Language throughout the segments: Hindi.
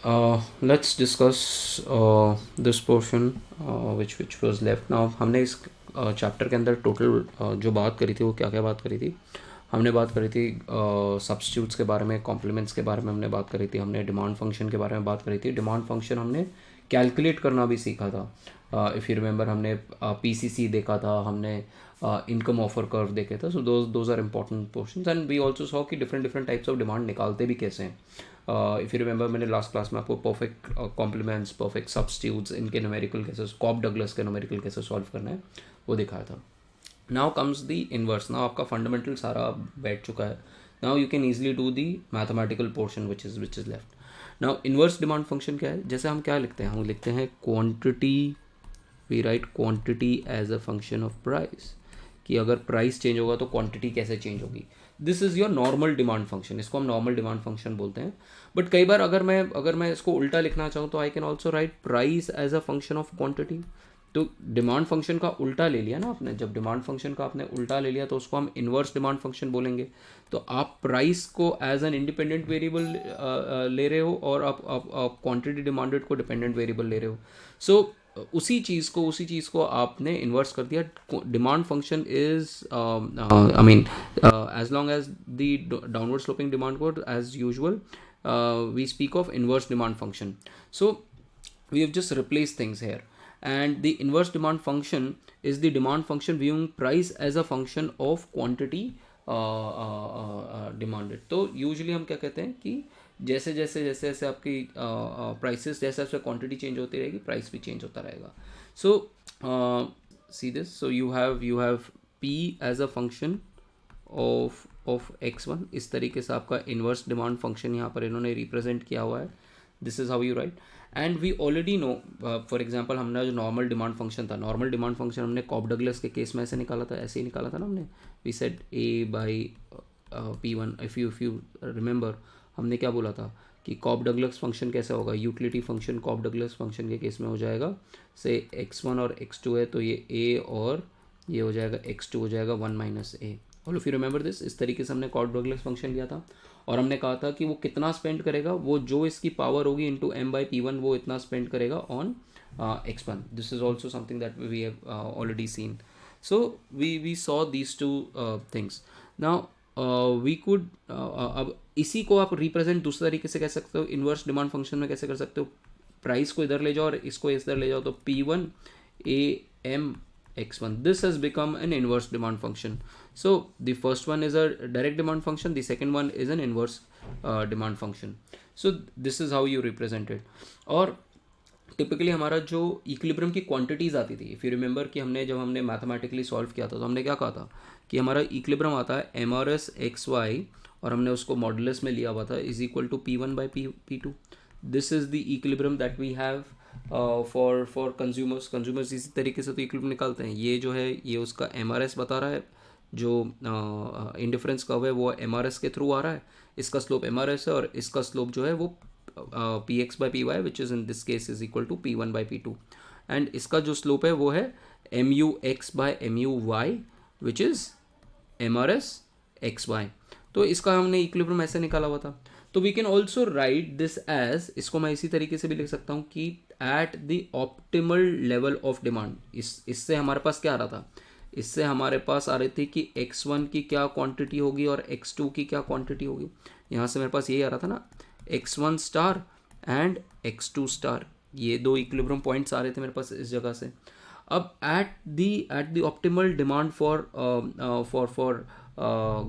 Let's discuss this portion which was left. Now हमने इस चैप्टर के अंदर टोटल जो बात करी थी वो क्या क्या बात करी थी. हमने बात करी थी सब्स्टिट्यूट्स के बारे में, कॉम्प्लीमेंट्स के बारे में हमने बात करी थी, हमने डिमांड फंक्शन के बारे में बात करी थी. डिमांड फंक्शन हमने कैलकुलेट करना भी सीखा था. इफ़ यू रिमेंबर हमने पीसीसी देखा था, हमने इनकम ऑफर कर्व देखे थे. So those are important portions and we also saw कि different different types of demand निकालते भी कैसे हैं. इफ़ यू रिमेंबर मैंने लास्ट क्लास में आपको परफेक्ट कॉम्प्लीमेंट्स, परफेक्ट सब्स्टिट्यूट्स, इनके न्यूमेरिकल कैसे, कॉब डगलस के न्यूमेरिकल कैसे सॉल्व करना है वो दिखाया था. Now comes the inverse. Now आपका फंडामेंटल सारा बैठ चुका है. Now you can easily do the mathematical portion which is left. Now inverse demand function क्या है? जैसे हम क्या लिखते हैं, हम लिखते हैं quantity. We write quantity as a function of price, कि अगर प्राइस चेंज होगा तो क्वांटिटी कैसे चेंज होगी. This is your normal demand function. इसको हम नॉर्मल डिमांड फंक्शन बोलते हैं. बट कई बार अगर मैं इसको उल्टा लिखना चाहूँ तो I can also write price as a function of quantity. तो डिमांड फंक्शन का उल्टा ले लिया ना आपने. जब डिमांड फंक्शन का आपने उल्टा ले लिया तो उसको हम इन्वर्स डिमांड फंक्शन बोलेंगे. तो आप प्राइस को एज एन इंडिपेंडेंट वेरिएबल ले रहे हो और आप क्वांटिटी डिमांडेड को डिपेंडेंट वेरिएबल ले रहे हो. सो उसी चीज़ को आपने इन्वर्स कर दिया. Demand function is I mean as long as the downward sloping demand curve as usual we speak of inverse demand function. So we have just replaced things here, and the inverse demand function is the demand function viewing price as a function of quantity demanded. तो usually हम क्या कहते हैं कि जैसे जैसे जैसे जैसे आपकी प्राइसेस, जैसे जैसे क्वांटिटी चेंज होती रहेगी प्राइस भी चेंज होता रहेगा. So see this. So you have p as a function of x1. इस तरीके से आपका इन्वर्स डिमांड फंक्शन यहाँ पर इन्होंने रिप्रेजेंट किया हुआ है. This is how you write. And we already know, for example हमने जो नॉर्मल डिमांड फंक्शन था, नॉर्मल डिमांड फंक्शन हमने कॉब डगलस के केस में ऐसे निकाला था, ऐसे ही निकाला था ना हमने. We said a by p1. If you remember हमने क्या बोला था कि कॉब डगलस फंक्शन कैसा होगा. Utility function Cobb Douglas function के केस में हो जाएगा से x1 और x2 है तो ये a और ये हो जाएगा x2 हो जाएगा 1 minus a. All if you remember this. इस तरीके से हमने कॉब डगलस फंक्शन लिया था और हमने कहा था कि वो कितना स्पेंड करेगा, वो जो इसकी पावर होगी इंटू m बाई p1 वो इतना स्पेंड करेगा on x1. This is also something that we have already seen. So we saw these two things. Now we could अब इसी को आप रिप्रेजेंट दूसरे तरीके से कह सकते हो. इन्वर्स डिमांड फंक्शन में कैसे कर सकते हो? प्राइस को इधर ले जाओ और इसको इधर ले जाओ तो p1 a m x1. This has become an inverse demand function. So the first one is a direct demand function, the second one is an inverse demand function. So this is how you represent it. और टिपिकली हमारा जो इक्विलिब्रियम की क्वांटिटीज़ आती थी, इफ़ यू रिमेंबर कि जब हमने मैथमेटिकली सॉल्व किया था तो हमने क्या कहा था कि हमारा इक्विलिब्रियम आता है M R S X Y और हमने उसको मॉडुलस में लिया हुआ था is equal to p1 by p2. This is the equilibrium that we have for consumers. इसी तरीके से तो इक्विलिब्रियम निकालते हैं. ये जो है ये उसका एम आर एस बता रहा है. जो इंडिफरेंस कर्व है वो एम आर एस के थ्रू आ रहा है. इसका स्लोप एम आर एस है और इसका स्लोप जो है वो P X by P Y which is in this case is equal to p1 by p2. And इसका जो स्लोप है वो है M U X by M U Y which is M R S X Y. तो इसका हमने इक्विलिब्रियम ऐसे निकाला हुआ था. तो we can also write this as, इसको मैं इसी तरीके से भी लिख सकता हूँ कि at the optimal level of demand. इससे हमारे पास क्या आ रहा था? इससे हमारे पास आ रही थी कि x1 की क्या क्वांटिटी होगी और x2 की क्या क्वांटिटी होगी. यहाँ से मेरे पास यही आ रहा था ना, x1 star and x2 star. ये दो इक्विलिब्रियम पॉइंट्स आ रहे थे मेरे पास इस जगह से. अब at the optimal demand for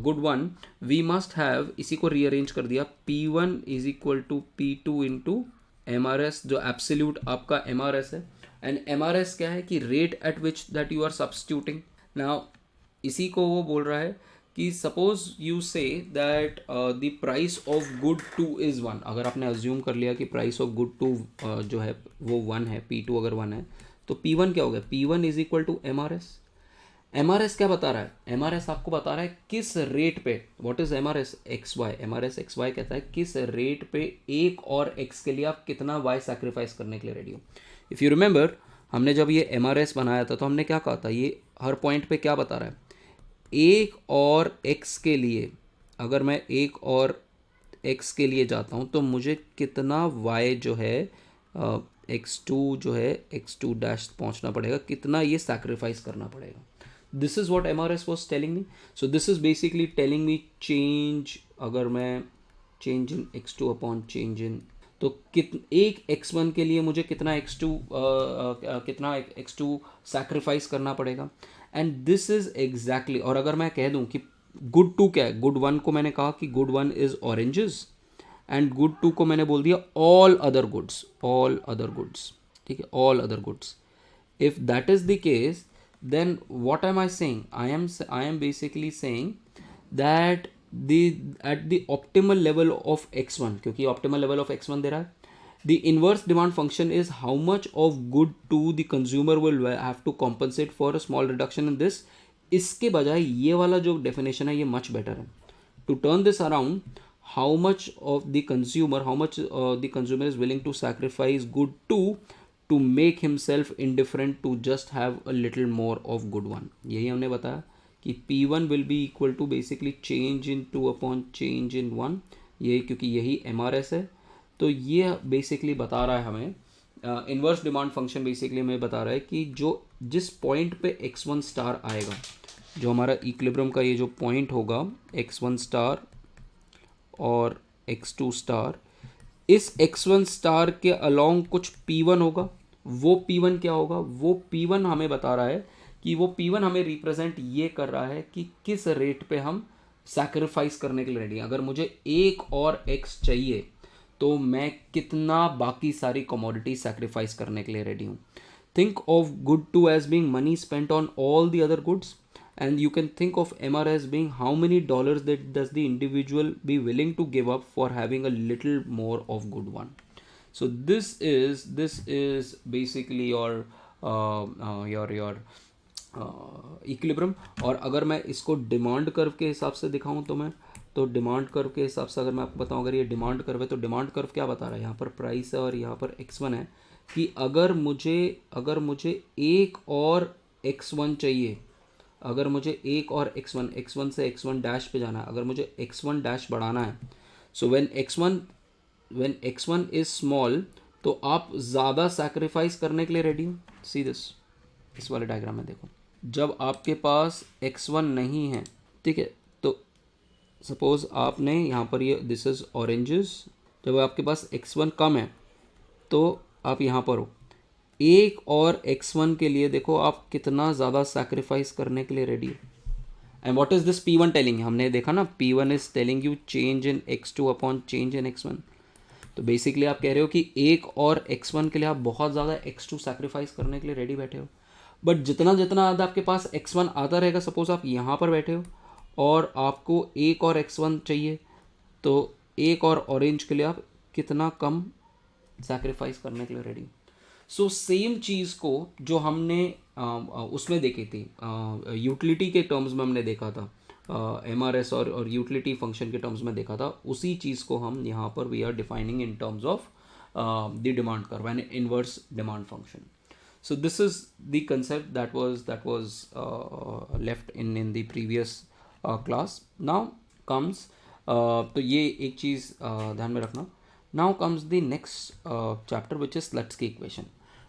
good one we must have, इसी को रीअरेंज कर दिया, p1 is equal to p2 into M R S, जो एब्सोल्यूट आपका एम आर एस है. एंड एम आर एस क्या है कि rate at which that you are substituting. Now इसी को वो बोल रहा है कि suppose you say that the price of good 2 is 1. अगर आपने अज्यूम कर लिया कि प्राइस ऑफ गुड 2 जो है वो 1 है, p2 अगर 1 है तो p1 क्या हो गया? p1 is equal to M R S. M R S क्या बता रहा है? एम आर एस आपको बता रहा है किस रेट पे. What is M R S X Y? M R S X Y कहता है किस रेट पे एक और एक्स के लिए आप कितना वाई सैक्रिफाइस करने के लिए रेडी हो. इफ़ यू रिमेंबर हमने जब ये एम आर एस बनाया था तो हमने क्या कहा था, ये हर पॉइंट पे क्या बता रहा है, एक और एक्स के लिए अगर मैं एक और x के लिए जाता हूँ तो मुझे कितना y जो है x2 जो है x2 डैश पहुँचना पड़ेगा, कितना ये सैक्रिफाइस करना पड़ेगा. This is what MRS was telling me. So this is basically telling me change, अगर मैं change in x2 upon change in, तो एक x1 के लिए मुझे कितना x2 सैक्रिफाइस करना पड़ेगा. एंड दिस इज एग्जैक्टली, और अगर मैं कह दूं कि गुड टू क्या है, गुड वन को मैंने कहा कि good one is oranges, and good two को मैंने बोल दिया all other goods, all other goods. ठीक है, all other goods. If that is the case, then what am I saying? I am basically saying that the at the optimal level of x1, क्योंकि optimal level of x1 दे रहा है, the inverse demand function is how much of good to the consumer will have to compensate for a small reduction in this. इसके बजाय ये वाला जो definition है ये much better है. To turn this around, how much of the consumer, how much the consumer is willing to sacrifice good to make himself indifferent to just have a little more of good one. यही हमने बताया कि P1 will be equal to basically change in 2 upon change in 1. ये क्योंकि यही MRS है, तो ये बेसिकली बता रहा है हमें, इन्वर्स डिमांड फंक्शन बेसिकली हमें बता रहा है कि जो जिस पॉइंट पे x1 स्टार आएगा, जो हमारा इक्विलिब्रियम का ये जो पॉइंट होगा x1 स्टार और x2 स्टार, इस x1 स्टार के अलोंग कुछ P1 होगा. वो P1 क्या होगा? वो P1 हमें बता रहा है कि वो P1 हमें रिप्रेजेंट ये कर रहा है कि किस रेट पे हम सैक्रिफाइस करने के लिए रेडी हैं. अगर मुझे एक और x चाहिए तो मैं कितना बाकी सारी कमोडिटी सैक्रिफाइस करने के लिए रेडी हूँ. Think of good two as being money spent on all the other goods, and you can think of MR as being how many dollars that does the individual be willing to give up for having a little more of good one. So this is basically your equilibrium. और अगर मैं इसको डिमांड कर्व के हिसाब से दिखाऊं तो मैं, तो डिमांड कर्व के हिसाब से अगर मैं आपको बताऊं, अगर ये डिमांड कर्व है तो डिमांड कर्व क्या बता रहा है, यहाँ पर प्राइस है और यहाँ पर x1 है, कि अगर मुझे एक और x1 चाहिए, अगर मुझे एक और x1 से x1 डैश पे जाना है, अगर मुझे x1 डैश बढ़ाना है, so when x1 is small, तो आप ज़्यादा सैक्रिफाइस करने के लिए रेडी हो. सी दिस, इस वाले डायग्राम में देखो, जब आपके पास x1 नहीं है, ठीक है, तो सपोज आपने यहाँ पर ये दिस इज ऑरेंजेस, जब आपके पास x1 कम है तो आप यहाँ पर हो, एक और x1 के लिए देखो आप कितना ज़्यादा सैक्रिफाइस करने के लिए रेडी हो. And what is this P1 telling, हमने देखा ना, P1 is telling you change in x2 upon change in x1. तो बेसिकली आप कह रहे हो कि एक और x1 के लिए आप बहुत ज़्यादा x2 सैक्रिफाइस करने के लिए रेडी बैठे हो. बट जितना ज़्यादा आपके पास x1 आता रहेगा, सपोज आप यहाँ पर बैठे हो और आपको एक और x1 चाहिए, तो एक और ऑरेंज के लिए आप कितना कम सैक्रिफाइस करने के लिए रेडी. सो सेम चीज़ को जो हमने उसमें देखी थी, यूटिलिटी के टर्म्स में हमने देखा था, MRS और यूटिलिटी फंक्शन के टर्म्स में देखा था, उसी चीज़ को हम यहाँ पर we are defining in terms of the demand curve and inverse demand function. So this is the concept that was left in the previous class. Now comes तो ये एक चीज़ ध्यान में रखना. Now comes the next chapter which is Slutsky equation.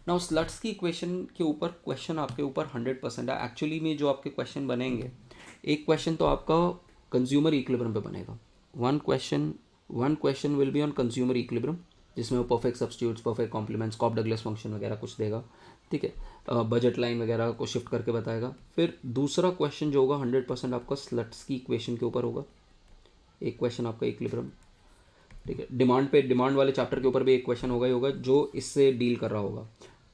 Now Slutsky equation के ऊपर क्वेश्चन आपके ऊपर 100% है. एक्चुअली में जो आपके क्वेश्चन बनेंगे, एक क्वेश्चन तो आपका कंज्यूमर इक्विलिब्रियम पे बनेगा. One question will be on consumer equilibrium, जिसमें वो perfect substitutes, perfect complements, Cobb Douglas function वगैरह कुछ देगा, ठीक है, बजट लाइन वगैरह को शिफ्ट करके बताएगा. फिर दूसरा क्वेश्चन जो होगा 100% आपका स्लट्सकी इक्वेशन के ऊपर होगा. एक क्वेश्चन आपका इक्विलिब्रियम, ठीक है. डिमांड वाले चैप्टर के ऊपर भी एक क्वेश्चन होगा ही होगा जो इससे डील कर रहा होगा,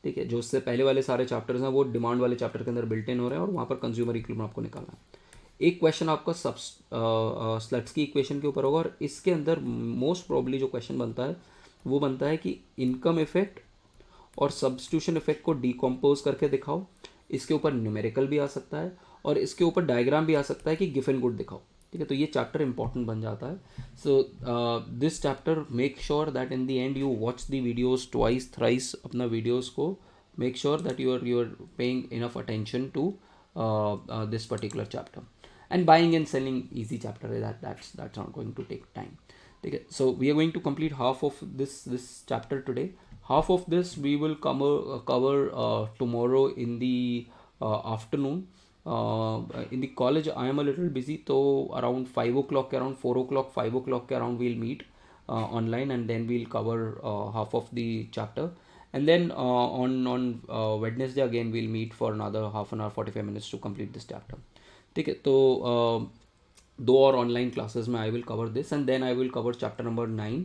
ठीक है. जो इससे पहले वाले सारे चैप्टर्स हैं वो डिमांड वाले चैप्टर के अंदर बिल्ट इन हो रहे हैं और वहाँ पर कंज्यूमर इक्विलिब्रियम आपको निकालना है. एक क्वेश्चन आपका स्लट्सकी इक्वेशन के ऊपर होगा और इसके अंदर मोस्ट प्रॉब्ली जो क्वेश्चन बनता है वो बनता है कि इनकम इफेक्ट और सब्स्टिट्यूशन इफेक्ट को डीकम्पोज करके दिखाओ. इसके ऊपर न्यूमेरिकल भी आ सकता है और इसके ऊपर डायग्राम भी आ सकता है कि गिवन गुड दिखाओ, ठीक है. तो ये चैप्टर इंपॉर्टेंट बन जाता है. So this chapter make sure that in the end you watch the videos twice thrice, अपना वीडियोस को make sure that you are paying enough attention to this particular chapter. And buying and selling easy chapter, that's not going to take time. ठीक है. So we are going to complete half of this chapter today. Half of this we will cover tomorrow in the afternoon. In the college I am a little busy, so around 5 o'clock, around 4 o'clock, 5 o'clock around we'll meet online, and then we'll cover half of the chapter, and then on Wednesday again we'll meet for another half an hour, 45 minutes to complete this chapter. ठीक है. तो दो और ऑनलाइन क्लासेस में I will cover this, and then I will cover chapter number 9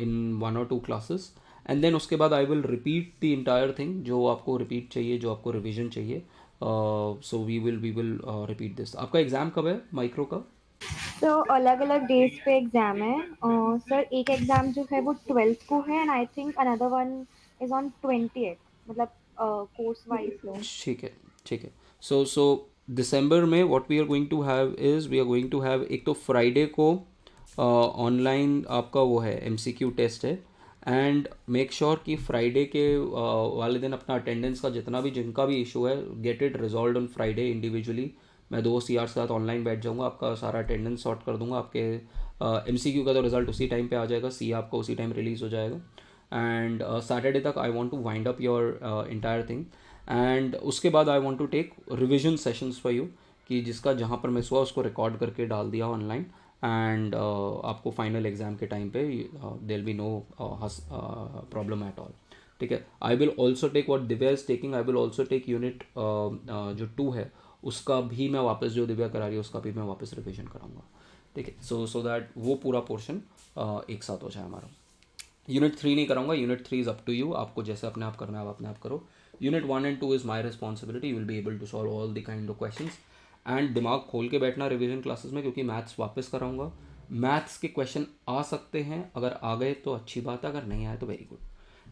in 1 or 2 classes, and then उसके बाद I will repeat the entire thing. जो आपको रिपीट चाहिए, जो आपको रिविजन चाहिए, so we will repeat this. आपका एग्ज़ाम कब है माइक्रो का? तो अलग अलग डेज पे एग्जाम है सर. एक एग्जाम जो है वो 12th को है, and I think another one is on 20th, मतलब कोर्स वाइज लो. ठीक है, ठीक है. सो दिसंबर में what we are going to have is, we are going to have, एक तो फ्राइडे को ऑनलाइन आपका वो है MCQ टेस्ट है, एंड मेक श्योर कि फ्राइडे के वाले दिन अपना अटेंडेंस का जितना भी, जिनका भी इशू है, get it resolve on Friday individually. मैं 2 CR के साथ ऑनलाइन बैठ जाऊँगा, आपका सारा अटेंडेंस सॉर्ट कर दूंगा. आपके MCQ का तो रिजल्ट उसी टाइम पे आ जाएगा, C आपका उसी टाइम रिलीज़ हो जाएगा, एंड सैटरडे तक I want to wind up your entire thing. And उसके बाद I want to take revision sessions for you, कि जिसका जहाँ पर मिस हुआ उसको रिकॉर्ड करके डाल दिया ऑनलाइन, एंड आपको फाइनल एग्ज़ाम के टाइम पे there be no problem at all. ठीक है. I will also take what Divya is taking, I will also take unit जो 2 है उसका भी मैं वापस, जो दिव्या करा रही है उसका भी मैं वापस रिविजन कराऊंगा. ठीक है. सो दैट वो पूरा पोर्शन एक साथ हो जाए हमारा. यूनिट 3 नहीं कराऊंगा, unit 3 is up to you, आपको जैसे अपने आप करना है आप अपने आप करो. Unit 1 and 2 is my responsibility. You will be able to solve all the kind of questions, and दिमाग खोल के बैठना रिवीजन क्लासेस में, क्योंकि मैथ्स वापस कराऊंगा. मैथ्स के क्वेश्चन आ सकते हैं, अगर आ गए तो अच्छी बात है, अगर नहीं आए तो वेरी गुड.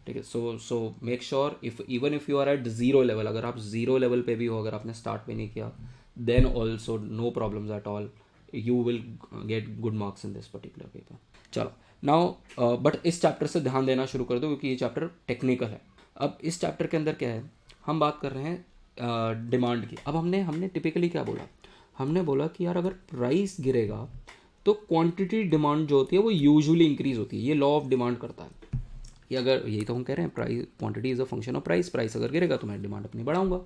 ठीक है. So make sure, if even if you are at 0 level, अगर आप 0 लेवल पे भी हो, अगर आपने स्टार्ट भी नहीं किया, then also no problems at all, you will get good marks in this particular paper. चलो नाउ, बट इस चैप्टर से ध्यान देना शुरू कर दो, क्योंकि ये चैप्टर टेक्निकल है. अब इस चैप्टर के अंदर क्या है, हम बात कर रहे हैं डिमांड की. अब हमने टिपिकली क्या बोला, हमने बोला कि यार अगर प्राइस गिरेगा तो क्वांटिटी डिमांड जो होती है वो यूजुअली इंक्रीज होती है. ये लॉ ऑफ डिमांड करता है कि अगर, यही तो हम कह रहे हैं, price, quantity is a function of price. Price अगर गिरेगा तो मैं डिमांड अपनी बढ़ाऊंगा.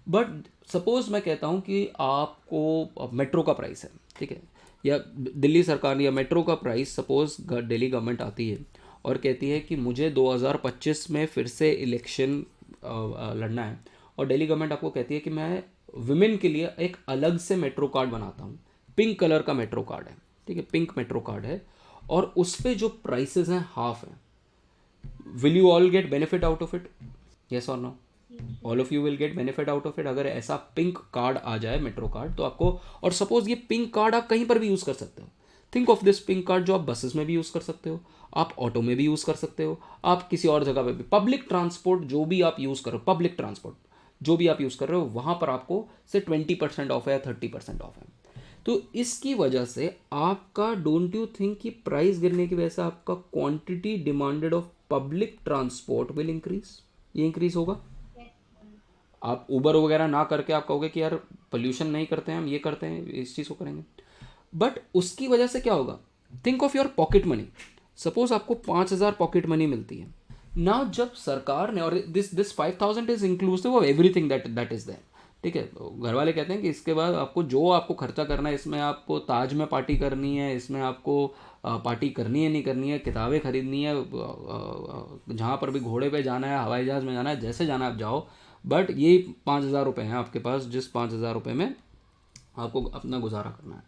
बट सपोज मैं कहता हूँ कि आपको मेट्रो का प्राइस है, ठीक है, या दिल्ली सरकार या मेट्रो का प्राइस, सपोज दिल्ली गवर्नमेंट आती है और कहती है कि मुझे 2025 में फिर से इलेक्शन लड़ना है, और दिल्ली गवर्नमेंट आपको कहती है कि मैं वुमेन के लिए एक अलग से मेट्रो कार्ड बनाता हूँ, पिंक कलर का मेट्रो कार्ड है, ठीक है, पिंक मेट्रो कार्ड है, और उस पर जो प्राइसेस हैं हाफ है. Will you all get benefit out of it? Yes और no? All of you will get benefit out of it. अगर ऐसा पिंक कार्ड आ जाए, मेट्रो कार्ड, तो आपको, और सपोज ये पिंक कार्ड आप कहीं पर भी यूज़ कर सकते हो. Think of this pink card जो आप बसेस में भी यूज़ कर सकते हो, आप ऑटो में भी यूज़ कर सकते हो, आप किसी और जगह पे भी, पब्लिक ट्रांसपोर्ट जो भी आप यूज़ करो, पब्लिक ट्रांसपोर्ट जो भी आप यूज़ कर रहे हो, वहाँ पर आपको से 20% ऑफ है या 30% ऑफ है. तो इसकी वजह से आपका, डोंट यू थिंक कि प्राइस गिरने की वजह से आपका quantity demanded of public transport will increase? ये इंक्रीज होगा. आप उबर वगैरह ना करके आप कहोगे कि यार पोल्यूशन नहीं करते हैं हम, ये करते हैं, इस चीज़ को करेंगे, बट उसकी वजह से क्या होगा? Think of your pocket money. Suppose आपको 5,000 पॉकेट मनी मिलती है ना, जब सरकार ने, और this 5,000 is inclusive of everything that is there. ठीक है. घर वाले कहते हैं कि इसके बाद आपको जो आपको खर्चा करना है, इसमें आपको ताज में पार्टी करनी है, इसमें आपको पार्टी करनी है नहीं करनी है, किताबें खरीदनी है, जहाँ पर भी घोड़े पे जाना है, हवाई जहाज़ में जाना है, जैसे जाना है आप जाओ, बट ये 5,000 रुपये हैं आपके पास, जिस 5,000 रुपये में आपको अपना गुजारा करना है.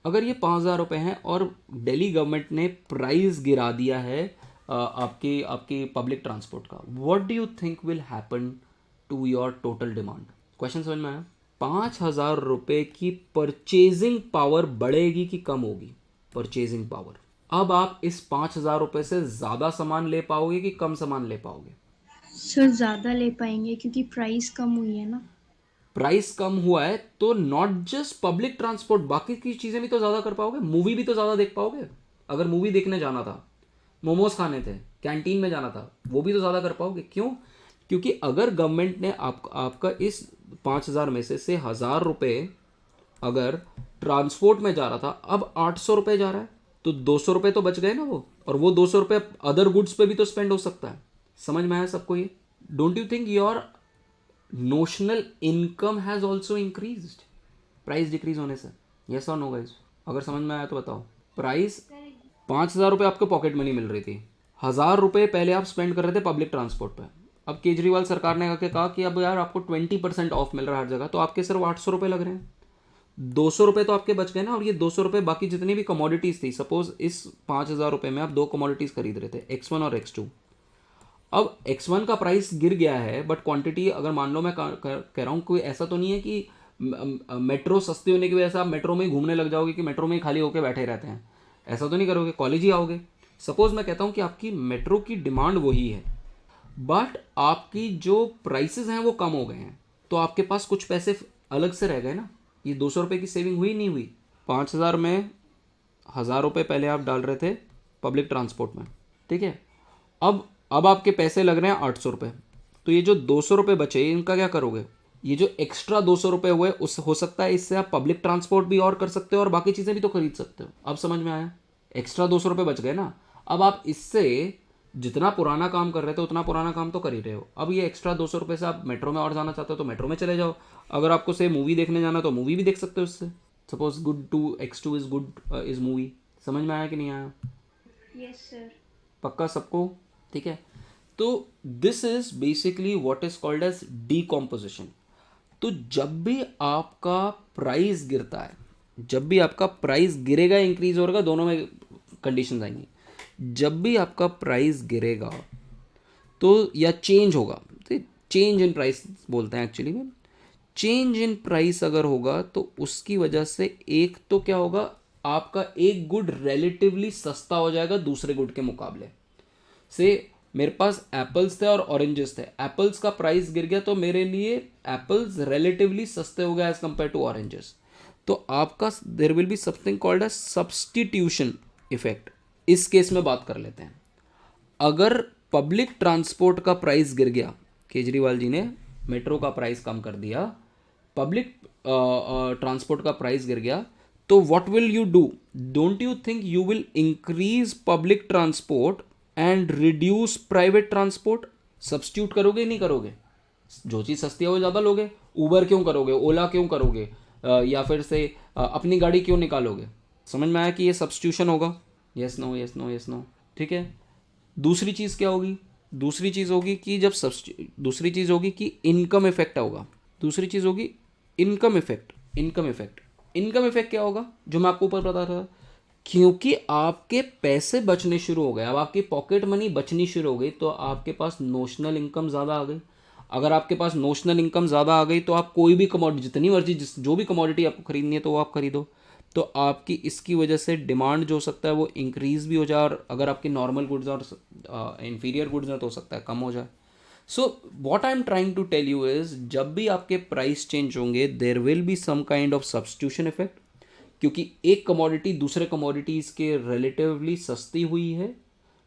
अगर ये 5,000 रुपये हैं और दिल्ली गवर्नमेंट ने प्राइस गिरा दिया है आपकी पब्लिक ट्रांसपोर्ट का, what do you think will happen to your total demand? Question समझ में आया? 5,000 रुपये की परचेजिंग पावर बढ़ेगी कि कम होगी? Purchasing power. अब आप इस 5,000 रुपये से ज़्यादा सामान ले पाओगे कि कम सामान ले पाओगे? सर ज़्यादा ले पाएंगे, क्योंकि प्राइस कम हुई है ना. प्राइस कम हुआ है तो नॉट जस्ट पब्लिक ट्रांसपोर्ट, बाकी की चीज़ें भी तो ज़्यादा कर पाओगे. मूवी भी तो ज़्यादा देख पाओगे. अगर मूवी देखने जाना था, मोमोज खाने थे, कैंटीन में जाना था, वो भी तो ज़्यादा कर पाओगे. क्यों? क्योंकि अगर गवर्नमेंट ने आपका इस 5,000 में से 1,000 रुपये अगर ट्रांसपोर्ट में जा रहा था, अब 800 रुपये जा रहा है. तो 200 रुपये तो बच गए ना वो, और वो 200 रुपये अदर गुड्स पे भी तो स्पेंड हो सकता है। समझ में आया सबको ये? Don't you think your notional income has also increased price decrease होने से? यस और नो गाइस? अगर समझ में आया तो बताओ। प्राइस 5,000 रुपये आपको पॉकेट मनी मिल रही थी, 1,000 रुपये पहले आप स्पेंड कर रहे थे पब्लिक ट्रांसपोर्ट पे। अब केजरीवाल सरकार ने आके कहा कि अब यार आपको 20% ऑफ मिल रहा है हर जगह, तो आपके सिर्फ 800 रुपये लग रहे हैं। 200 रुपये तो आपके बच गए ना, और ये 200 रुपये बाकी जितनी भी कमोडिटीज़ थी, सपोज इस 5,000 रुपये में आप 2 कमोडिटीज़ खरीद रहे थे, X1 और X2। अब X1 का प्राइस गिर गया है, बट क्वांटिटी अगर मान लो, मैं कह रहा हूँ, कोई ऐसा तो नहीं है कि मेट्रो सस्ती होने की वजह से आप मेट्रो में ही घूमने लग जाओगे कि मेट्रो में ही खाली होकर बैठे रहते हैं, ऐसा तो नहीं करोगे, कॉलेज ही आओगे। सपोज मैं कहता हूँ कि आपकी मेट्रो की डिमांड वही है, बट आपकी जो प्राइसेस हैं वो कम हो गए हैं, तो आपके पास कुछ पैसे अलग से रह गए ना। ये 200 रुपये की सेविंग हुई नहीं हुई? 5,000 में 1,000 रुपये पहले आप डाल रहे थे पब्लिक ट्रांसपोर्ट में, ठीक है। अब आपके पैसे लग रहे हैं 800 रुपये, तो ये जो 200 रुपये बचे इनका क्या करोगे? ये जो एक्स्ट्रा 200 रुपये हुए, उस हो सकता है इससे आप पब्लिक ट्रांसपोर्ट भी और कर सकते हो और बाकी चीज़ें भी तो खरीद सकते हो। अब समझ में आया? एक्स्ट्रा 200 रुपये बच गए ना। अब आप इससे जितना पुराना काम कर रहे थे उतना पुराना काम तो कर ही रहे हो। अब ये एक्स्ट्रा 200 रुपये से आप मेट्रो में और जाना चाहते हो तो मेट्रो में चले जाओ। अगर आपको से मूवी देखने जाना तो मूवी भी देख सकते हो इससे। Suppose good two X2 is good is movie. समझ में आया कि नहीं आया? Yes sir. पक्का सबको? ठीक है। तो this is basically what is called as decomposition. तो जब भी आपका प्राइस गिरता है, जब भी आपका प्राइस गिरेगा इंक्रीज होगा, दोनों में कंडीशन आएंगी। जब भी आपका प्राइस गिरेगा तो या चेंज होगा, तो चेंज इन प्राइस बोलते हैं एक्चुअली में। चेंज इन प्राइस अगर होगा तो उसकी वजह से एक तो क्या होगा, आपका एक गुड रिलेटिवली सस्ता हो जाएगा दूसरे गुड के मुकाबले से। मेरे पास एप्पल्स थे और ऑरेंजेस थे, एप्पल्स का प्राइस गिर गया तो मेरे लिए एप्पल्स रिलेटिवली सस्ते हो गए एज कंपेयर टू ऑरेंजेस। तो आपका there will be something called as substitution effect. इस केस में बात कर लेते हैं। अगर पब्लिक ट्रांसपोर्ट का प्राइस गिर गया, केजरीवाल जी ने मेट्रो का प्राइस कम कर दिया, पब्लिक ट्रांसपोर्ट का प्राइस गिर गया, तो what will you do? Don't you think you will increase public transport and reduce private transport? Substitute करोगे नहीं करोगे? जो चीज़ सस्ती है वो ज़्यादा लोगे। उबर क्यों करोगे, ओला क्यों करोगे, या फिर से अपनी गाड़ी क्यों निकालोगे? समझ में आया कि ये सब्स्टिट्यूशन होगा? Yes no, yes no, yes no. ठीक है। दूसरी चीज़ क्या होगी? दूसरी चीज़ होगी कि जब दूसरी चीज़ होगी कि इनकम इफेक्ट होगा। दूसरी चीज़ होगी income effect. Income effect, income effect क्या होगा? जो मैं आपको ऊपर बता रहा था, क्योंकि आपके पैसे बचने शुरू हो गए, अब आपकी पॉकेट मनी बचनी शुरू हो गई, तो आपके पास नोशनल इनकम ज़्यादा आ गई। अगर आपके पास नोशनल इनकम ज़्यादा आ गई तो आप कोई भी कमोडिटी, जितनी मर्जी जो भी कमोडिटी आपको खरीदनी है तो वो आप खरीदो। तो आपकी इसकी वजह से डिमांड जो हो सकता है वो इंक्रीज़ भी हो जाए, और अगर आपकी नॉर्मल गुड्स और इंफीरियर गुड्स हैं तो हो सकता है कम हो जाए। So what I am trying to tell you is, जब भी आपके प्राइस चेंज होंगे there will be some kind of substitution effect, क्योंकि एक कमोडिटी दूसरे कमोडिटीज़ के रिलेटिवली सस्ती हुई है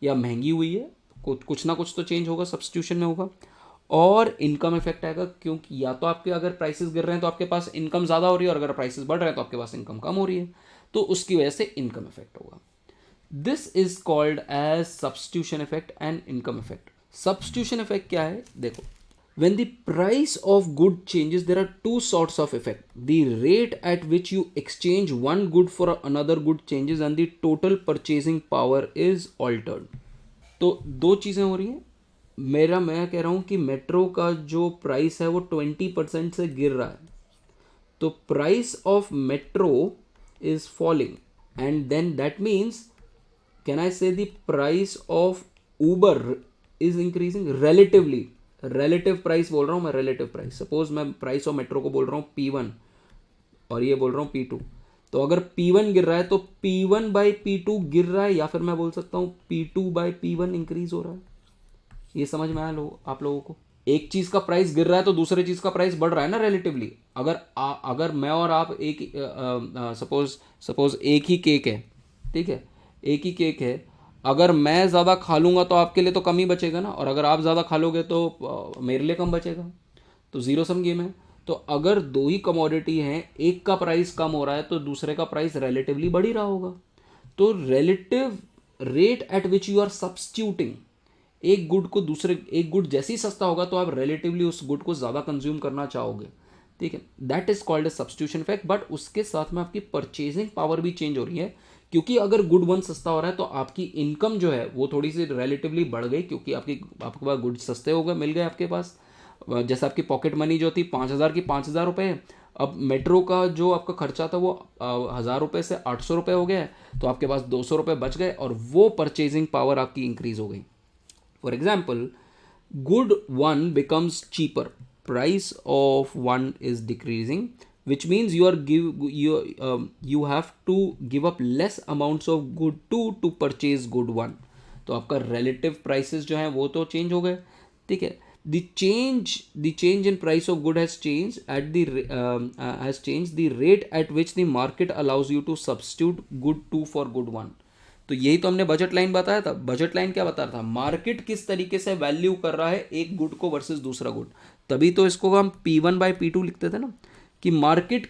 या महंगी हुई है, कुछ ना कुछ तो चेंज होगा, सब्स्टिट्यूशन में होगा। और इनकम इफेक्ट आएगा, क्योंकि या तो आपके अगर प्राइसेस गिर रहे हैं तो आपके पास इनकम ज़्यादा हो रही है, और अगर प्राइसेस बढ़ रहे हैं तो आपके पास इनकम कम हो रही है, तो उसकी वजह से इनकम इफेक्ट होगा। This is called as substitution effect and income effect. Substitution effect क्या है? देखो, when the price of good changes, there are two sorts of effect. The rate at which you exchange one good for another good changes, and the total purchasing power is altered. तो दो चीज़ें हो रही हैं। मैं कह रहा हूँ कि मेट्रो का जो प्राइस है वो 20% से गिर रहा है, तो price of metro is falling, and then that means, can I say the price of Uber is increasing relatively. Relative price बोल रहा हूँ मैं, रिलेटिव प्राइस। सपोज मैं प्राइस ऑफ मेट्रो को बोल रहा हूँ P1 और ये बोल रहा हूँ P2, तो अगर P1 गिर रहा है तो P1 बाई P2 गिर रहा है, या फिर मैं बोल सकता हूँ P2 बाई P1 इंक्रीज हो रहा है। ये समझ में आया आप लोगों को? एक चीज़ का प्राइस गिर रहा है तो दूसरे चीज़ का प्राइस बढ़ रहा है ना रिलेटिवली। अगर मैं और आप एक सपोज एक ही केक है, ठीक है, एक ही केक है, अगर मैं ज़्यादा खा लूँगा तो आपके लिए तो कम ही बचेगा ना, और अगर आप ज़्यादा खा लोगे तो मेरे लिए कम बचेगा, तो ज़ीरो सम गेम है। तो अगर दो ही कमोडिटी हैं, एक का प्राइस कम हो रहा है तो दूसरे का प्राइस रिलेटिवली बढ़ ही रहा होगा। तो relative rate at which you are substituting, एक गुड को दूसरे, एक गुड जैसे ही सस्ता होगा तो आप रिलेटिवली उस गुड को ज़्यादा कंज्यूम करना चाहोगे, ठीक है, that is called a substitution effect. But उसके साथ में आपकी परचेजिंग पावर भी चेंज हो रही है, क्योंकि अगर गुड वन सस्ता हो रहा है तो आपकी इनकम जो है वो थोड़ी सी रिलेटिवली बढ़ गई, क्योंकि आपके पास गुड सस्ते हो गए, मिल गए आपके पास। जैसे आपकी पॉकेट मनी जो थी 5,000 की 5,000 रुपये, अब मेट्रो का जो आपका खर्चा था वो 1,000 रुपये से 800 रुपये हो गया है, तो आपके पास 200 रुपये बच गए और वो परचेजिंग पावर आपकी इंक्रीज हो गई। For example, good one becomes cheaper, price of one is decreasing, which means you have to give up less amounts of good two to purchase good one। तो आपका relative prices जो हैं वो तो change हो गए, ठीक है। the change in price of good has changed the rate at which the market allows you to substitute good two for good one। तो यही तो हमने बजट लाइन बताया था। बजट लाइन क्या बता रहा था, मार्केट किस तरीके से वैल्यू कर रहा है एक गुड को वर्सेस दूसरा गुड। तभी तो इसको हम P1 बाई P2 लिखते थे ना, कि मार्केट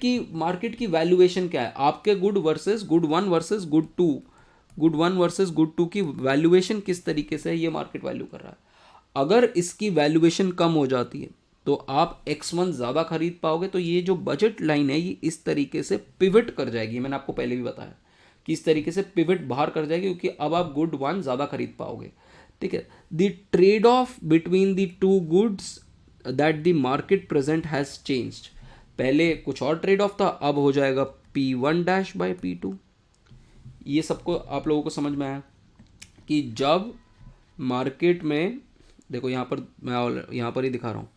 की वैल्यूएशन क्या है, आपके good versus good one versus good two, good one versus good two की वैल्यूएशन किस तरीके से ये मार्केट वैल्यू कर रहा है। अगर इसकी वैल्यूएशन कम हो जाती है तो आप X1 ज़्यादा खरीद पाओगे। तो ये जो बजट लाइन है ये इस तरीके से पिवट कर जाएगी, मैंने आपको पहले भी बताया कि इस तरीके से पिवट बाहर कर जाएगी, क्योंकि अब आप गुड वन ज़्यादा खरीद पाओगे, ठीक है। The trade off between the two goods that the market present has changed. पहले कुछ और ट्रेड ऑफ था, अब हो जाएगा P1 डैश बाई P2। ये सबको आप लोगों को समझ में आया कि जब मार्केट में, देखो यहाँ पर मैं यहाँ पर ही दिखा रहा हूँ,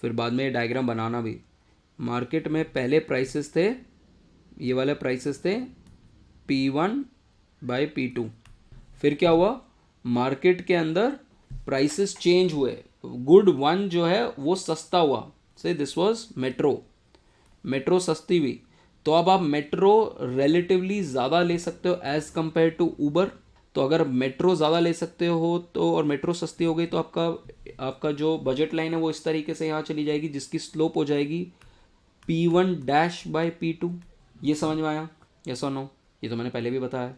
फिर बाद में ये डायग्राम बनाना भी। मार्केट में पहले प्राइसेस थे, ये वाले प्राइसेस थे P1 बाई P2। फिर क्या हुआ, मार्केट के अंदर प्राइसेस चेंज हुए, गुड वन जो है वो सस्ता हुआ, से दिस वाज मेट्रो सस्ती हुई, तो अब आप मेट्रो रिलेटिवली ज़्यादा ले सकते हो एज़ कंपेयर टू ऊबर। तो अगर मेट्रो ज़्यादा ले सकते हो तो, और मेट्रो सस्ती हो गई, तो आपका जो बजट लाइन है वो इस तरीके से यहाँ चली जाएगी, जिसकी स्लोप हो जाएगी P1 डैश बाई P2। ये समझ में आया, यस और नो? ये तो मैंने पहले भी बताया,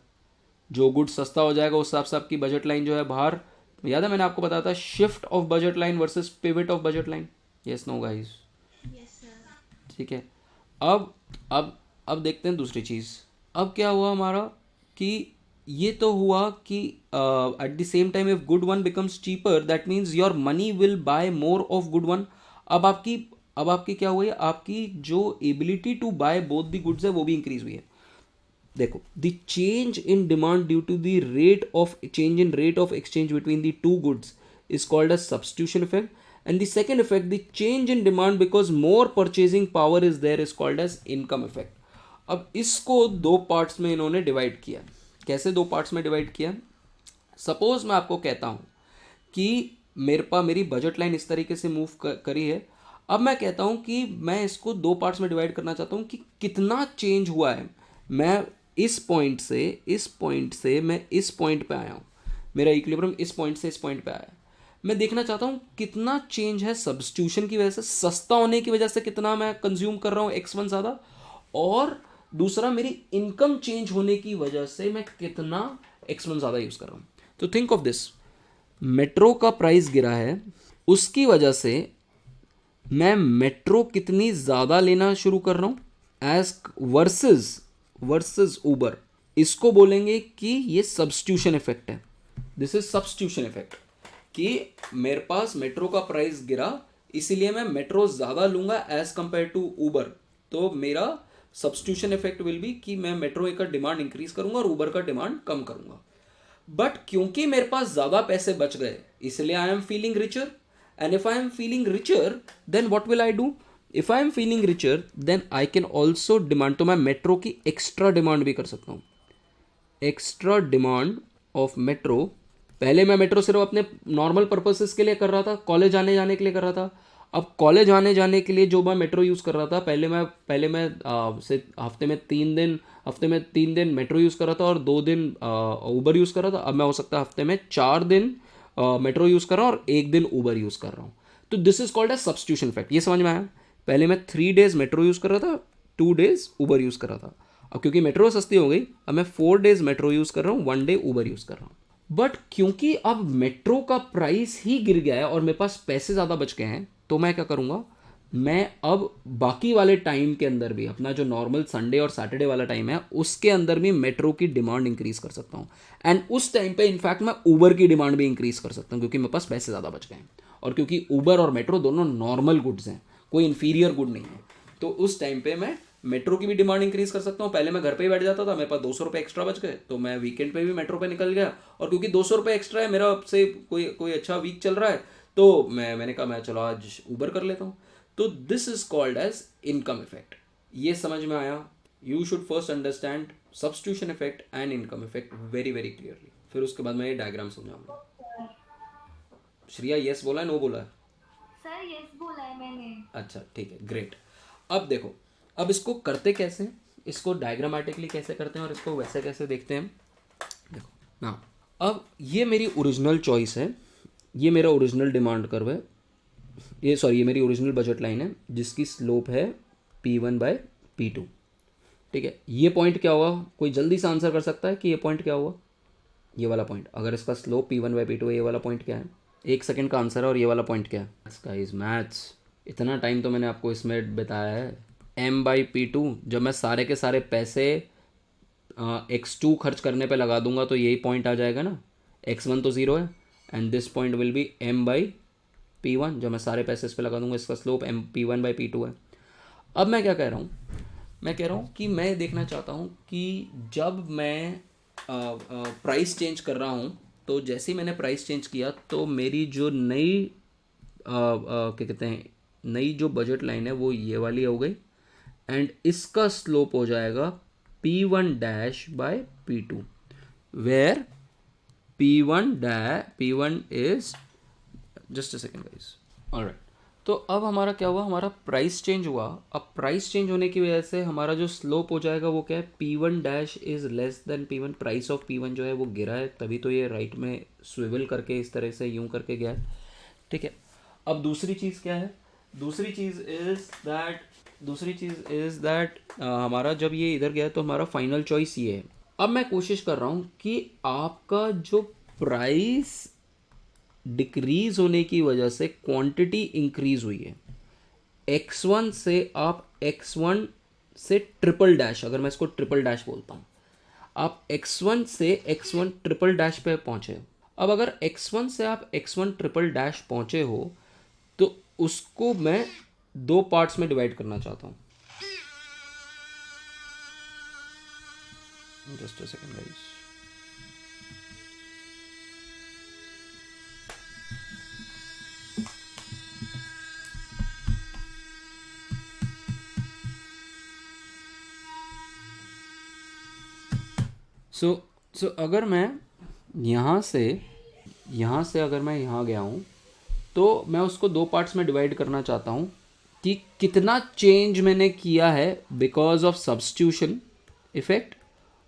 जो गुड सस्ता हो जाएगा उस हिसाब से आपकी बजट लाइन जो है बाहर, याद है मैंने आपको बताया था shift of budget line versus pivot of budget line, yes no guys? ठीक है। अब देखते हैं दूसरी चीज़। अब क्या हुआ हमारा कि ये तो हुआ कि at the same time if good one becomes cheaper that means your money will buy more of good one. अब आपकी क्या हुई है, आपकी जो ability to buy both the goods है वो भी इंक्रीज हुई है। देखो, the change in demand due to the rate of change in rate of exchange between the two goods is called as substitution effect, and the second effect, the change in demand because more purchasing power is there, is called as income effect। अब इसको दो पार्ट्स में इन्होंने डिवाइड किया। कैसे दो पार्ट्स में डिवाइड किया? सपोज मैं आपको कहता हूँ कि मेरी बजट लाइन इस तरीके से मूव करी है। अब मैं कहता हूँ कि मैं इसको दो पार्ट्स में डिवाइड करना चाहता हूँ कि कितना चेंज हुआ है। मैं इस पॉइंट से मैं इस पॉइंट पे आया हूँ, मेरा इक्विलिब्रियम इस पॉइंट से इस पॉइंट पे आया है। मैं देखना चाहता हूँ कितना चेंज है सब्स्टिट्यूशन की वजह से, सस्ता होने की वजह से कितना मैं कंज्यूम कर रहा हूँ X1 ज़्यादा, और दूसरा मेरी इनकम चेंज होने की वजह से मैं कितना X1 ज़्यादा यूज़ कर रहा हूँ। तो थिंक ऑफ दिस, मेट्रो का प्राइस गिरा है, उसकी वजह से मैं मेट्रो कितनी ज़्यादा लेना शुरू कर रहा हूँ एज वर्सेस ऊबर। इसको बोलेंगे कि ये सब्स्टिट्यूशन इफेक्ट है। दिस इज सब्स्टिट्यूशन इफेक्ट, कि मेरे पास मेट्रो का प्राइस गिरा इसीलिए मैं मेट्रो ज़्यादा लूँगा एज कंपेयर टू ऊबर। तो मेरा सब्स्टिट्यूशन इफेक्ट विल बी कि मैं मेट्रो का डिमांड इंक्रीज करूँगा और ऊबर का डिमांड कम करूँगा। बट क्योंकि मेरे पास ज़्यादा पैसे बच गए इसलिए I am feeling richer, and if I am feeling richer then what will I do? If I am feeling richer then I can also demand, तो मैं मेट्रो की एक्स्ट्रा डिमांड भी कर सकता हूँ। एक्स्ट्रा डिमांड ऑफ मेट्रो, पहले मैं मेट्रो सिर्फ अपने नॉर्मल पर्पसेस के लिए कर रहा था, कॉलेज आने जाने के लिए कर रहा था। अब कॉलेज आने जाने के लिए जो मैं मेट्रो यूज़ कर रहा था, पहले मैं से हफ्ते में 3 दिन मेट्रो यूज़ कर रहा था और 2 दिन ऊबर यूज़ कर रहा था। अब मैं हो सकता है हफ्ते में 4 दिन मेट्रो यूज़ कर रहा हूँ और 1 दिन ऊबर यूज़ कर रहा हूँ। तो this is called as substitution effect. ये समझ में आया? पहले मैं 3 डेज मेट्रो यूज़ कर रहा था, 2 डेज ऊबर यूज़ कर रहा था। अब क्योंकि मेट्रो सस्ती हो गई, अब मैं 4 डेज मेट्रो यूज़ कर रहा हूँ, 1 डे ऊबर यूज़ कर रहा हूँ। बट क्योंकि अब मेट्रो का प्राइस ही गिर गया है और मेरे पास पैसे ज़्यादा बच गए हैं, तो मैं क्या करूँगा, मैं अब बाकी वाले टाइम के अंदर भी, अपना जो नॉर्मल संडे और सैटरडे वाला टाइम है उसके अंदर भी मेट्रो की डिमांड इंक्रीज़ कर सकता हूँ। एंड उस टाइम पे इनफैक्ट मैं ऊबर की डिमांड भी इंक्रीज़ कर सकता हूँ, क्योंकि मेरे पास पैसे ज़्यादा बच गए हैं। और क्योंकि ऊबर और मेट्रो दोनों नॉर्मल गुड्स हैं, कोई इन्फीरियर गुड नहीं है, तो उस टाइम पे मैं मेट्रो की भी डिमांड इंक्रीज कर सकता हूँ। पहले मैं घर पे ही बैठ जाता था, मेरे पास 200 रुपये एक्स्ट्रा बच गए, तो मैं वीकेंड पे भी मेट्रो पे निकल गया। और क्योंकि 200 रुपये एक्स्ट्रा है, मेरा से कोई अच्छा वीक चल रहा है, तो मैंने कहा मैं चलो आज ऊबर कर लेता हूँ। तो this is called as income effect. ये समझ में आया? You should first understand substitution effect and income effect very very clearly, फिर उसके बाद मैं ये डायग्राम समझाऊंगा। श्रिया यस बोला है, नो बोला है? सर यस बोला है मैंने। अच्छा ठीक है, ग्रेट। अब देखो, अब इसको करते कैसे हैं, इसको डायग्रामेटिकली कैसे करते हैं और इसको वैसे कैसे देखते हैं। देखो ना, अब ये मेरी ओरिजिनल चॉइस है, ये मेरा ओरिजिनल डिमांड कर्व है, ये मेरी ओरिजिनल बजट लाइन है जिसकी स्लोप है P1/P2। ठीक है, ये पॉइंट क्या हुआ? कोई जल्दी से आंसर कर सकता है कि ये पॉइंट क्या हुआ? ये वाला पॉइंट, अगर इसका स्लोप P1/P2 है, ये वाला पॉइंट क्या है? 1 सेकंड का आंसर है, और ये वाला पॉइंट क्या है? गाइस मैथ्स, इतना टाइम तो मैंने आपको इसमें बताया है। M/P2, जब मैं सारे के सारे पैसे x2 खर्च करने पे लगा दूंगा तो यही पॉइंट आ जाएगा ना। x1 तो 0 है, and this point will be M/P1, जब मैं सारे पैसे इस पे लगा दूंगा, इसका स्लोप P1/P2 है। अब मैं क्या कह रहा हूँ, मैं कह रहा हूँ कि मैं देखना चाहता हूँ कि जब मैं प्राइस चेंज कर रहा हूँ, तो जैसे ही मैंने प्राइस चेंज किया तो मेरी जो नई क्या कहते हैं, नई जो बजट लाइन है वो ये वाली हो गई, एंड इसका स्लोप हो जाएगा P1-/P2, where P1 is, just a second guys, alright. तो अब हमारा क्या हुआ, हमारा प्राइस चेंज हुआ। अब प्राइस चेंज होने की वजह से हमारा जो स्लोप हो जाएगा वो क्या है, P1- is less than P1। Price of P1 जो है वो गिरा है, तभी तो ये राइट में स्विवल करके इस तरह से यूं करके गया है। ठीक है, अब दूसरी चीज़ क्या है, दूसरी चीज़ इज़ दैट हमारा जब ये इधर गया तो हमारा फाइनल चॉइस ये है। अब मैं कोशिश कर रहा हूँ कि आपका जो प्राइस डिक्रीज होने की वजह से क्वांटिटी इंक्रीज हुई है, x1 से आप x1 से ट्रिपल डैश, अगर मैं इसको ट्रिपल डैश बोलता हूँ, आप x1 से x1 ट्रिपल डैश पे पहुँचे हो। अब अगर x1 से आप x1 ट्रिपल डैश पहुँचे हो तो उसको मैं 2 पार्ट्स में डिवाइड करना चाहता हूँ। जस्ट अ सेकंड गाइस, सो अगर मैं यहाँ से अगर मैं यहाँ गया हूँ तो मैं उसको 2 पार्ट्स में डिवाइड करना चाहता हूँ कि कितना चेंज मैंने किया है बिकॉज ऑफ सब्स्टिट्यूशन इफेक्ट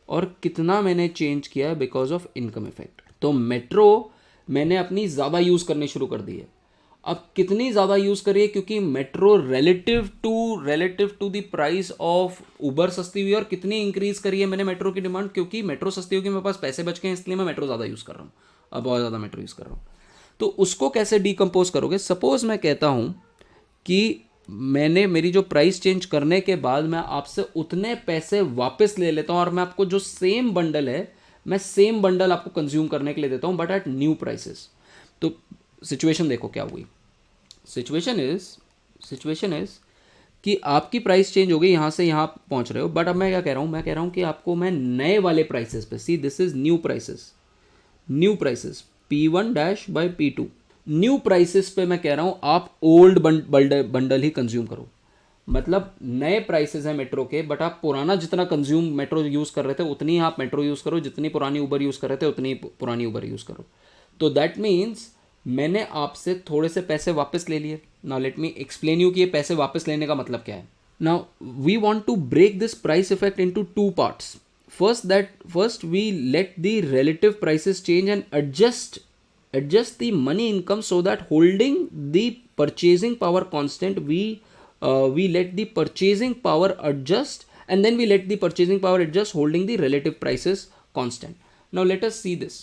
और कितना मैंने चेंज किया है बिकॉज ऑफ इनकम इफेक्ट। तो मेट्रो मैंने अपनी ज़्यादा यूज़ करनी शुरू कर दी है। अब कितनी ज़्यादा यूज़ करिए, क्योंकि metro relative to the price of Uber सस्ती हुई, और कितनी इंक्रीज़ करी है मैंने मेट्रो की डिमांड, क्योंकि मेट्रो सस्ती होगी, मेरे पास पैसे बच गए हैं, इसलिए मैं मेट्रो ज़्यादा यूज़ कर रहा हूँ, अब बहुत ज़्यादा मेट्रो यूज़ कर रहा हूँ। तो उसको कैसे डिकम्पोज करोगे? सपोज मैं कहता हूँ कि मैंने मेरी जो प्राइस चेंज करने के बाद मैं आपसे उतने पैसे वापस ले लेता हूँ, और मैं आपको जो सेम बंडल है, मैं सेम बंडल आपको कंज्यूम करने के लिए देता हूँ, बट एट न्यू प्राइसेस। तो सिचुएशन देखो क्या हुई। सिचुएशन इज कि आपकी प्राइस चेंज हो गई, यहाँ से यहाँ पहुँच रहे हो, बट अब मैं क्या कह रहा हूँ, मैं कह रहा हूँ कि आपको मैं नए वाले प्राइसेस पे, see this is new prices P1-/P2, new prices पे मैं कह रहा हूँ आप ओल्ड बंडल ही कंज्यूम करो। मतलब नए प्राइसेस हैं मेट्रो के, बट आप पुराना जितना कंज्यूम मेट्रो यूज़ कर रहे थे उतनी आप मेट्रो यूज़ करो, जितनी पुरानी उबर यूज़ कर रहे थे उतनी पुरानी उबर यूज़ करो। तो दैट मीन्स मैंने आपसे थोड़े से पैसे वापस ले लिए। Now let me explain you कि ये पैसे वापस लेने का मतलब क्या है। Now we want to break this price effect into 2 parts. First we let the relative prices change and adjust the money income, so that holding the purchasing power constant, we let the purchasing power adjust and then we let the purchasing power adjust holding the relative prices constant. Now let us see this.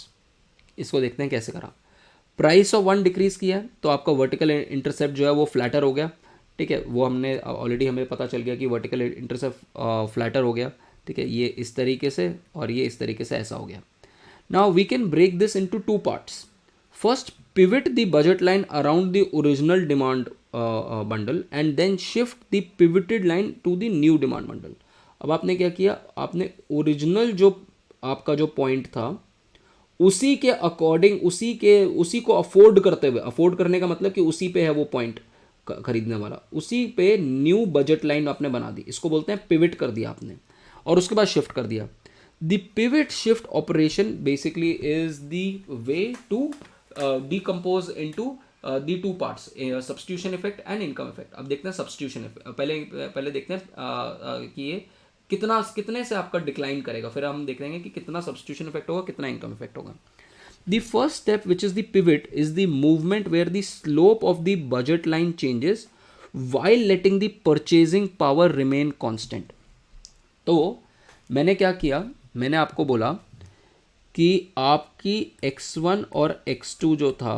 इसको देखते हैं कैसे करा. प्राइस ऑफ वन डिक्रीज किया है तो आपका वर्टिकल इंटरसेप्ट जो है वो फ्लैटर हो गया. ठीक है, वो हमने ऑलरेडी हमें पता चल गया कि वर्टिकल इंटरसेप्ट फ्लैटर हो गया. ठीक है, ये इस तरीके से और ये इस तरीके से ऐसा हो गया. Now we can break this into two parts. First, pivot the budget line around the original demand bundle and then shift the pivoted line to the new demand bundle. अब आपने क्या किया, आपने ओरिजिनल जो आपका जो पॉइंट था उसी के अकॉर्डिंग उसी को अफोर्ड करते हुए, अफोर्ड करने का मतलब कि उसी पे है वो पॉइंट खरीदने वाला, उसी पे न्यू बजट लाइन आपने बना दी. इसको बोलते हैं पिविट कर दिया आपने और उसके बाद शिफ्ट कर दिया. The pivot shift operation basically is the way to decompose into the two parts, substitution effect and income effect. अब देखते हैं सब्स्टिट्यूशन इफेक्ट. पहले देखते हैं कि ये कितने से आपका डिक्लाइन करेगा, फिर हम देख लेंगे कि कितना सब्स्टिट्यूशन इफेक्ट होगा, कितना इनकम इफेक्ट होगा. The first step, which is the pivot, is the movement where the slope of the budget line changes while letting the purchasing power remain constant. तो मैंने क्या किया, मैंने आपको बोला कि आपकी X1 और X2 जो था,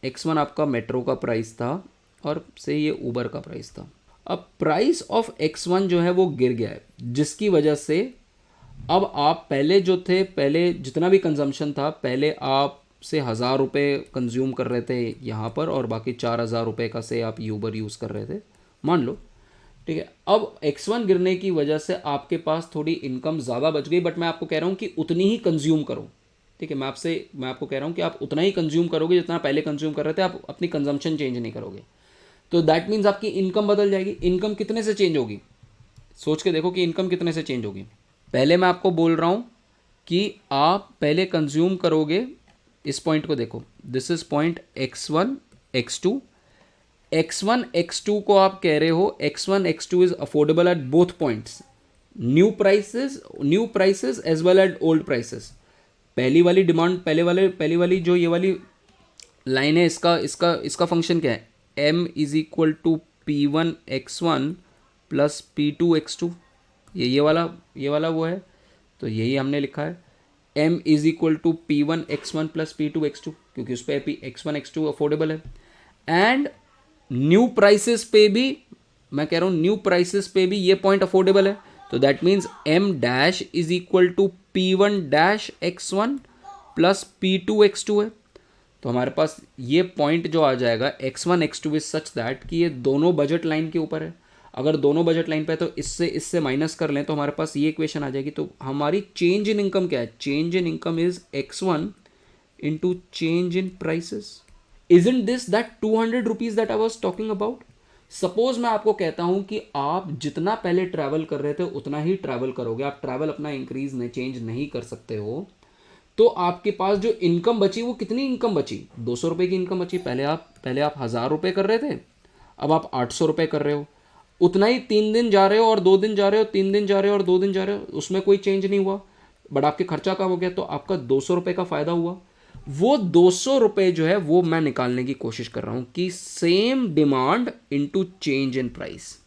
X1 आपका मेट्रो का प्राइस था और से ये ऊबर का प्राइस था. अब प्राइस ऑफ X1 जो है वो गिर गया है, जिसकी वजह से अब आप पहले जो थे, पहले जितना भी कंजम्पशन था, पहले आप से 1000 रुपये कंज्यूम कर रहे थे यहाँ पर और बाकी 4000 रुपये का से आप यूबर यूज़ कर रहे थे, मान लो. ठीक है, अब X1 गिरने की वजह से आपके पास थोड़ी इनकम ज़्यादा बच गई, बट मैं आपको कह रहा हूँ कि उतनी ही कंज्यूम करो. ठीक है, मैं आपको कह रहा हूँ कि आप उतना ही कंज्यूम करोगे जितना पहले कंज्यूम कर रहे थे, आप अपनी कंजम्पशन चेंज नहीं करोगे. तो दैट मीन्स आपकी इनकम बदल जाएगी. इनकम कितने से चेंज होगी, सोच के देखो कि इनकम कितने से चेंज होगी. पहले मैं आपको बोल रहा हूँ कि आप पहले कंज्यूम करोगे, इस पॉइंट को देखो, this is point X1 X2. X1 X2 को आप कह रहे हो X1 X2 is affordable at both points, new prices as well at old prices. पहली वाली डिमांड, पहली वाली जो ये वाली लाइन है, इसका फंक्शन क्या है, M is equal to P1 X1 plus P2 X2. ये वाला वो है, तो यही हमने लिखा है M is equal to P1 X1 plus P2 X2, क्योंकि उस पर X1 X2 अफोर्डेबल है. एंड न्यू प्राइसेस पे भी, मैं कह रहा हूँ न्यू प्राइसेस पे भी ये पॉइंट अफोर्डेबल है. तो that means M dash is equal to P1 dash X1 plus P2 X2 है. तो हमारे पास ये पॉइंट जो आ जाएगा X1 X2 is such that कि ये दोनों बजट लाइन के ऊपर है. अगर दोनों बजट लाइन पे है तो इससे माइनस कर लें तो हमारे पास ये इक्वेशन आ जाएगी. तो हमारी चेंज इन इनकम क्या है, change in income is X1 into change in prices. Isn't this that 200 rupees that I was talking about. Suppose मैं आपको कहता हूं कि आप जितना पहले ट्रैवल कर रहे थे उतना ही ट्रैवल करोगे, आप ट्रैवल अपना इंक्रीज नहीं, चेंज नहीं कर सकते हो, तो आपके पास जो इनकम बची वो कितनी इनकम बची, 200 रुपये की इनकम बची. पहले आप 1000 रुपये कर रहे थे, अब आप 800 रुपये कर रहे हो. उतना ही 3 दिन जा रहे हो और 2 दिन जा रहे हो, 3 दिन जा रहे हो और 2 दिन जा रहे हो, उसमें कोई चेंज नहीं हुआ, बट आपके खर्चा कम हो गया, तो आपका 200 रुपये का फ़ायदा हुआ. वो 200 रुपये जो है वो मैं निकालने की कोशिश कर रहा हूँ कि same demand into change in price.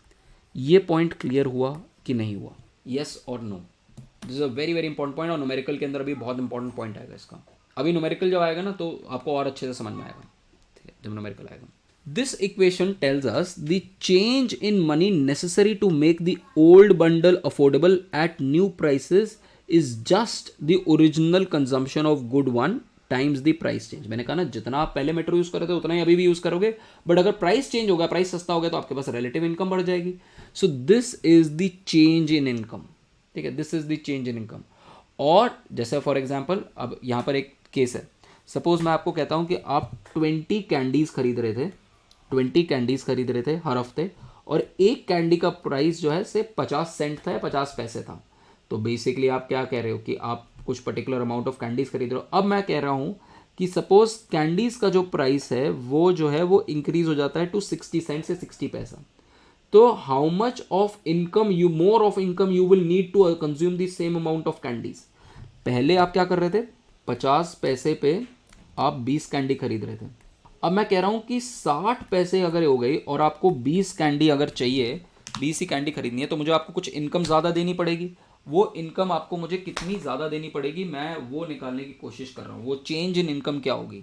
ये पॉइंट क्लियर हुआ कि नहीं हुआ, येस और no. This is a very very important point, और न्यूमेरिकल के अंदर अभी बहुत इंपॉर्टेंट पॉइंट आएगा इसका. अभी न्यूमेरिकल जब आएगा ना तो आपको और अच्छे से समझ में आएगा. ठीक है, जब न्यूमेरिकल आएगा. This equation tells us the change in money necessary to make the old bundle affordable at new prices is just the original consumption of good one times the price change. मैंने कहा ना, जितना आप पहले मेट्रो यूज़ कर रहे थे उतना ही अभी भी यूज़ करोगे, बट अगर प्राइस चेंज होगा, प्राइस सस्ता हो गया, तो आपके पास रिलेटिव इनकम बढ़ जाएगी. सो this is the change in income. ठीक है, this is the change in income. और जैसे फॉर एग्जाम्पल, अब यहाँ पर एक केस है. सपोज मैं आपको कहता हूँ कि आप 20 कैंडीज़ खरीद रहे थे, 20 कैंडीज़ खरीद रहे थे हर हफ्ते, और एक कैंडी का प्राइस जो है से 50 सेंट था या 50 पैसे था. तो बेसिकली आप क्या कह रहे हो कि आप कुछ पर्टिकुलर अमाउंट ऑफ कैंडीज़ खरीद रहे हो. अब मैं कह रहा हूँ कि सपोज कैंडीज़ का जो प्राइस है वो जो है वो इंक्रीज़ हो जाता है टू 60 सेंट से 60 पैसा. तो how much of income more of income you will need to consume the same amount of candies. पहले आप क्या कर रहे थे, 50 पैसे पे आप 20 कैंडी खरीद रहे थे. अब मैं कह रहा हूँ कि 60 पैसे अगर हो गई और आपको 20 कैंडी अगर चाहिए, बी सी कैंडी खरीदनी है तो मुझे आपको कुछ इनकम ज़्यादा देनी पड़ेगी। वो इनकम आपको मुझे कितनी ज़्यादा देनी पड़ेगी मैं वो निकालने की कोशिश कर रहा हूँ। वो चेंज इन इनकम क्या होगी,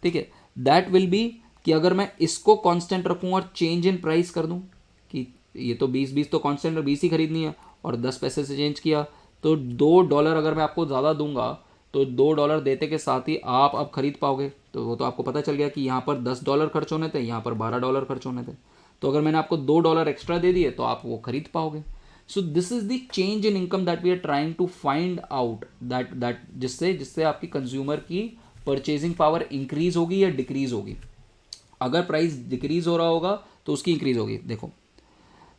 ठीक है, दैट विल बी कि अगर मैं इसको कांस्टेंट रखूँ और चेंज इन प्राइस कर दूँ कि ये तो 20 तो कांस्टेंट और 20 ही खरीदनी है और 10 पैसे से चेंज किया तो $2 अगर मैं आपको ज़्यादा दूंगा तो $2 देते के साथ ही आप अब खरीद पाओगे। तो वो तो आपको पता चल गया कि यहाँ पर $10 खर्च होने थे, यहाँ पर $12 खर्च होने थे। तो अगर मैंने आपको $2 एक्स्ट्रा दे दिए तो आप वो खरीद पाओगे। So this is the change in income that we are trying to find out, that जिससे आपकी कंज्यूमर की परचेजिंग पावर इंक्रीज होगी या डिक्रीज होगी। अगर प्राइस डिक्रीज हो रहा होगा तो उसकी इंक्रीज होगी। देखो,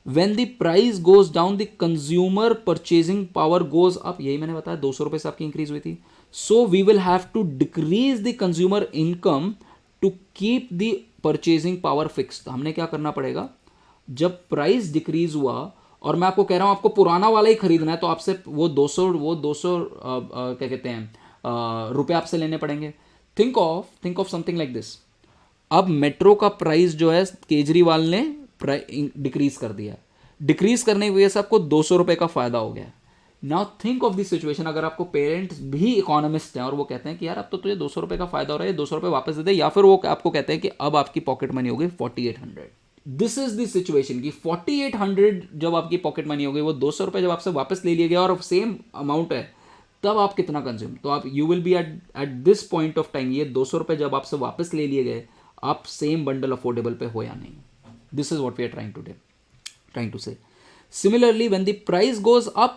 when the price goes down the consumer purchasing power goes up, यही मैंने बताया 200 रुपये से आपकी इंक्रीज हुई थी। so we will have to decrease the consumer income to keep the purchasing power fixed। हमने क्या करना पड़ेगा, जब प्राइस डिक्रीज हुआ और मैं आपको कह रहा हूं आपको पुराना वाला ही खरीदना है तो आपसे वो 200 क्या कहते हैं रुपये आपसे लेने पड़ेंगे। Think of something like this. अब मेट्रो का प्राइस जो है केजरीवाल ने डिक्रीज कर दिया। डिक्रीज करने की वजह से आपको 200 रुपये का फायदा हो गया। Now think of this situation, अगर आपको पेरेंट्स भी इकोनॉमिस्ट हैं और वो कहते हैं कि यार अब तो तुझे 200 रुपये का फायदा हो रहा है, 200 रुपये वापस दे दे, या फिर वो आपको कहते हैं कि अब आपकी पॉकेट मनी होगी 4800। दिस इज द सिचुएशन कि 4800 जब आपकी पॉकेट मनी हो गई, वो 200 रुपये जब आपसे वापस ले लिया गया और सेम अमाउंट है, तब आप कितना कंज्यूम, तो आप you will B at this point of time, ये 200 रुपये जब आपसे वापस ले लिए गए, आप सेम बंडल अफोर्डेबल पे हो या नहीं। This is what we are trying to say. Similarly, when the price goes up,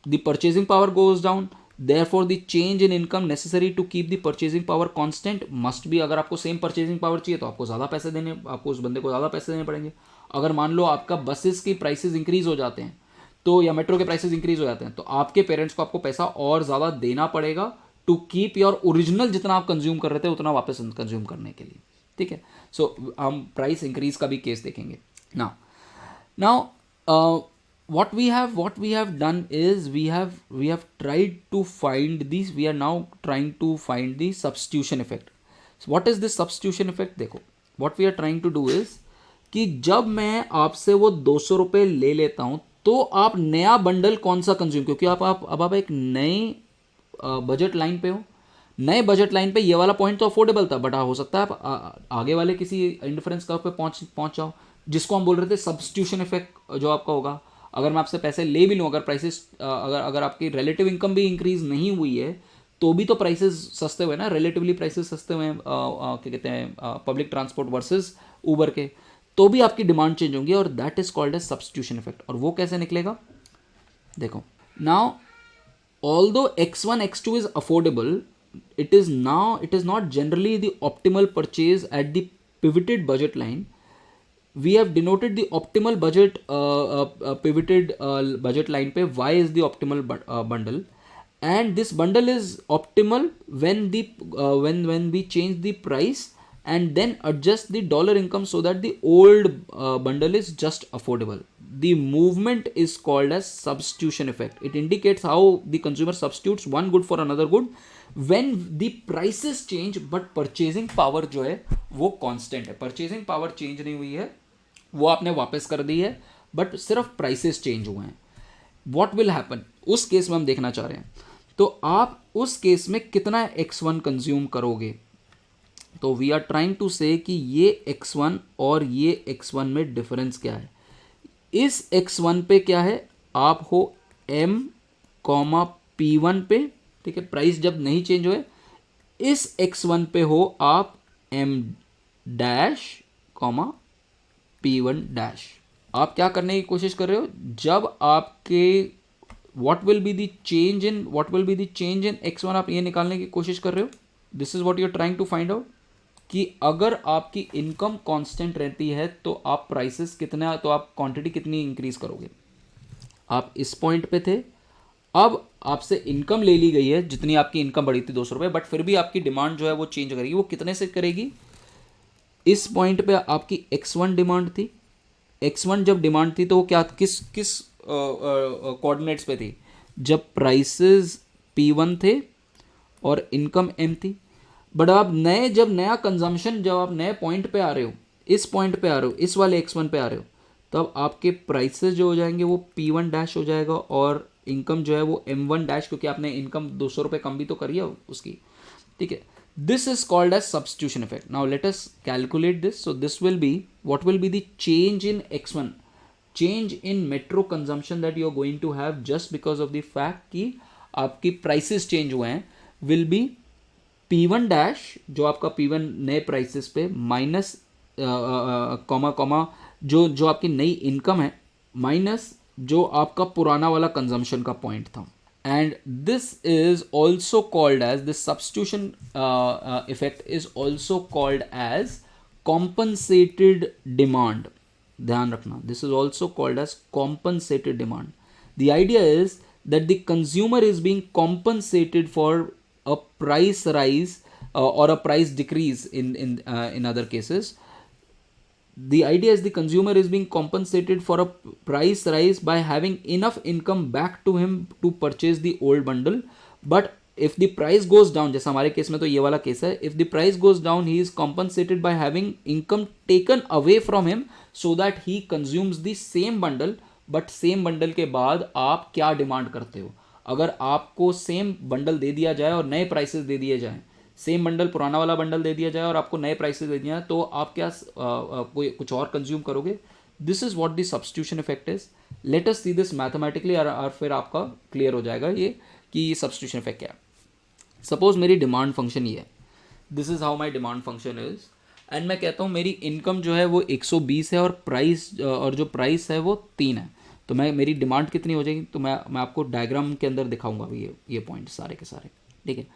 the purchasing power goes down. Therefore, the change in income necessary to keep the purchasing power constant must be, अगर आपको सेम परचेजिंग पावर चाहिए तो आपको ज़्यादा पैसे देने, आपको उस बंदे को ज़्यादा पैसे देने पड़ेंगे। अगर मान लो आपका बसेस की प्राइसेस इंक्रीज हो जाते हैं तो, या मेट्रो के प्राइसेस इंक्रीज हो जाते हैं तो आपके पेरेंट्स को आपको पैसा और ज़्यादा देना पड़ेगा टू कीप योर ओरिजिनल जितना आप कंज्यूम कर रहे थे उतना वापस कंज्यूम करने के लिए, ठीक है। सो हम प्राइस इंक्रीज का भी केस देखेंगे। Now, what we have done is we have tried to find these. We are now trying to find the substitution effect. So what is this substitution effect? देखो, what we are trying to do is कि जब मैं आपसे वो 200 रुपये ले लेता हूँ तो आप नया बंडल कौन सा कंज्यूम, क्योंकि आप एक नए बजट लाइन पे हो। नए बजट लाइन पे ये वाला पॉइंट तो अफोर्डेबल था, बट हो सकता है आप आगे वाले किसी इंडिफरेंस कर्व पे पहुंच जाओ, जिसको हम बोल रहे थे सब्स्टिट्यूशन इफेक्ट जो आपका होगा। अगर मैं आपसे पैसे ले भी लूँ, अगर प्राइसेस अगर आपकी रिलेटिव इनकम भी इंक्रीज नहीं हुई है तो भी तो प्राइसेस सस्ते हुए ना, रिलेटिवली प्राइसेस सस्ते हुए हैं क्या कहते हैं पब्लिक ट्रांसपोर्ट वर्सेस ऊबर के, तो भी आपकी डिमांड चेंज होंगी और that is called as substitution effect. और वो कैसे निकलेगा, देखो, now although x1 x2 is affordable, it is not generally the optimal purchase at the pivoted budget line. We have denoted the optimal budget pivoted budget line पे y is the optimal bundle, and this bundle is optimal when when we change the price and then adjust the dollar income so that the old bundle is just affordable. The movement is called as substitution effect. It indicates how the consumer substitutes one good for another good when the prices change but purchasing power जो है वो constant है। purchasing power change नहीं हुई है, वो आपने वापस कर दी है, बट सिर्फ प्राइसेस चेंज हुए हैं। व्हाट विल हैपन, उस केस में हम देखना चाह रहे हैं, तो आप उस केस में कितना x1 कंज्यूम करोगे। तो वी आर ट्राइंग टू से कि ये x1 और ये x1 में डिफरेंस क्या है। इस x1 पे क्या है, आप हो m p1 पे, ठीक है, प्राइस जब नहीं चेंज हुए। इस x1 पे हो आप m डैश p1 डैश। आप क्या करने की कोशिश कर रहे हो, जब आपके what will be the change in x1 आप ये निकालने की कोशिश कर रहे हो। This is what you are trying to find out कि अगर आपकी इनकम कांस्टेंट रहती है तो आप प्राइसेस कितना, तो आप क्वांटिटी कितनी इंक्रीज करोगे। आप इस पॉइंट पे थे, अब आपसे इनकम ले ली गई है, जितनी आपकी इनकम बढ़ी थी 200 रुपये, बट फिर भी आपकी डिमांड जो है वो चेंज करेगी। वो कितने से करेगी, इस पॉइंट पे आपकी x1 डिमांड थी। x1 जब डिमांड थी तो वो क्या, किस कोऑर्डिनेट्स पे थी, जब प्राइसेस p1 थे और इनकम m थी। बट आप जब नया कंजम्पशन, जब आप नए पॉइंट पे आ रहे हो, इस पॉइंट पे आ रहे हो, इस वाले x1 पे आ रहे हो, तब आपके प्राइसेस जो हो जाएंगे वो P1 डैश हो जाएगा और इनकम जो है वो M1 डैश, क्योंकि आपने इनकम 200 रुपये कम भी तो करी है उसकी, ठीक है. This is called as substitution effect. Now let us calculate this. So this will be, what will be the change in X1, change in metro consumption that you are going to have just because of the fact कि आपकी प्राइसेस चेंज हुए हैं, विल बी P1 डैश, जो आपका P1 नए प्राइसेस पे माइनस कॉमा कॉमा जो आपकी नई इनकम है, माइनस जो आपका पुराना वाला कंजम्पशन का पॉइंट था. And this is also called as, this substitution effect is also called as compensated demand. ध्यान रखना, this is also called as compensated demand. The idea is that the consumer is being compensated for a price rise or a price decrease in other cases. The idea is the consumer is being compensated for a price rise by having enough income back to him to purchase the old bundle. But if the price goes down, जैसा हमारे केस में तो ये वाला केस है, if the price goes down, he is compensated by having income taken away from him so that he consumes the same bundle. But same bundle के बाद आप क्या डिमांड करते हो? अगर आपको सेम बंडल दे दिया जाए और नए प्राइसेस दे दिए जाएं, सेम बंडल पुराना वाला बंडल दे दिया जाए और आपको नए प्राइसेस दे दिए जाए, तो आप क्या कोई कुछ और कंज्यूम करोगे? This is what the substitution effect is. Let us see this mathematically और फिर आपका क्लियर हो जाएगा ये कि ये सब्स्टिट्यूशन इफेक्ट क्या है. सपोज मेरी डिमांड फंक्शन ये है, this is how my demand function is, and मैं कहता हूँ मेरी इनकम जो है वो 120 है और जो प्राइस है वो 3 है. तो मेरी डिमांड कितनी हो जाएगी? तो मैं आपको डायग्राम के अंदर दिखाऊंगा अभी ये पॉइंट सारे के सारे, ठीक है.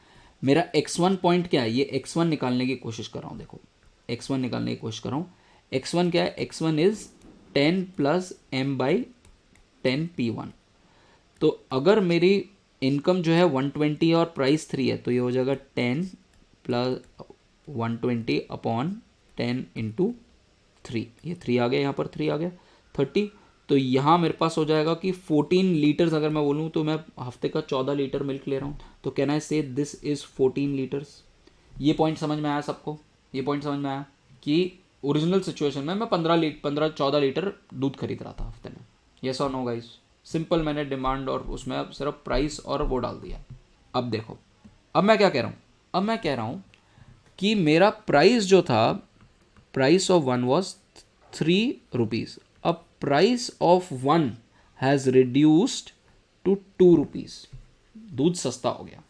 मेरा X1 पॉइंट क्या है? ये X1 निकालने की कोशिश कर रहा हूँ. देखो X1 निकालने की कोशिश कर रहा हूँ. X1 क्या है? X1 is 10 plus M/10 P1. तो अगर मेरी इनकम जो है 120 और प्राइस 3 है, तो ये हो जाएगा 10 प्लस 120 अपॉन 10 इंटू 3. ये 3 आ गया, यहाँ पर 3 आ गया, 30. तो यहाँ मेरे पास हो जाएगा कि 14 लीटर्स. अगर मैं बोलूँ तो मैं हफ्ते का 14 लीटर मिल्क ले रहा हूँ. तो कैन आई से दिस इज़ 14 लीटर्स. ये पॉइंट समझ में आया सबको? ये पॉइंट समझ में आया कि ओरिजिनल सिचुएशन में मैं 14 लीटर दूध खरीद रहा था हफ्ते में. येस और नो गाइस? सिंपल, मैंने डिमांड और उसमें अब सिर्फ प्राइस और वो डाल दिया. अब देखो, अब मैं क्या कह रहा हूँ? अब मैं कह रहा हूँ कि मेरा प्राइस जो था, प्राइस ऑफ 1 वॉज 3 रुपीज़. अब price of 1 has reduced to 2 rupees. दूध सस्ता हो गया.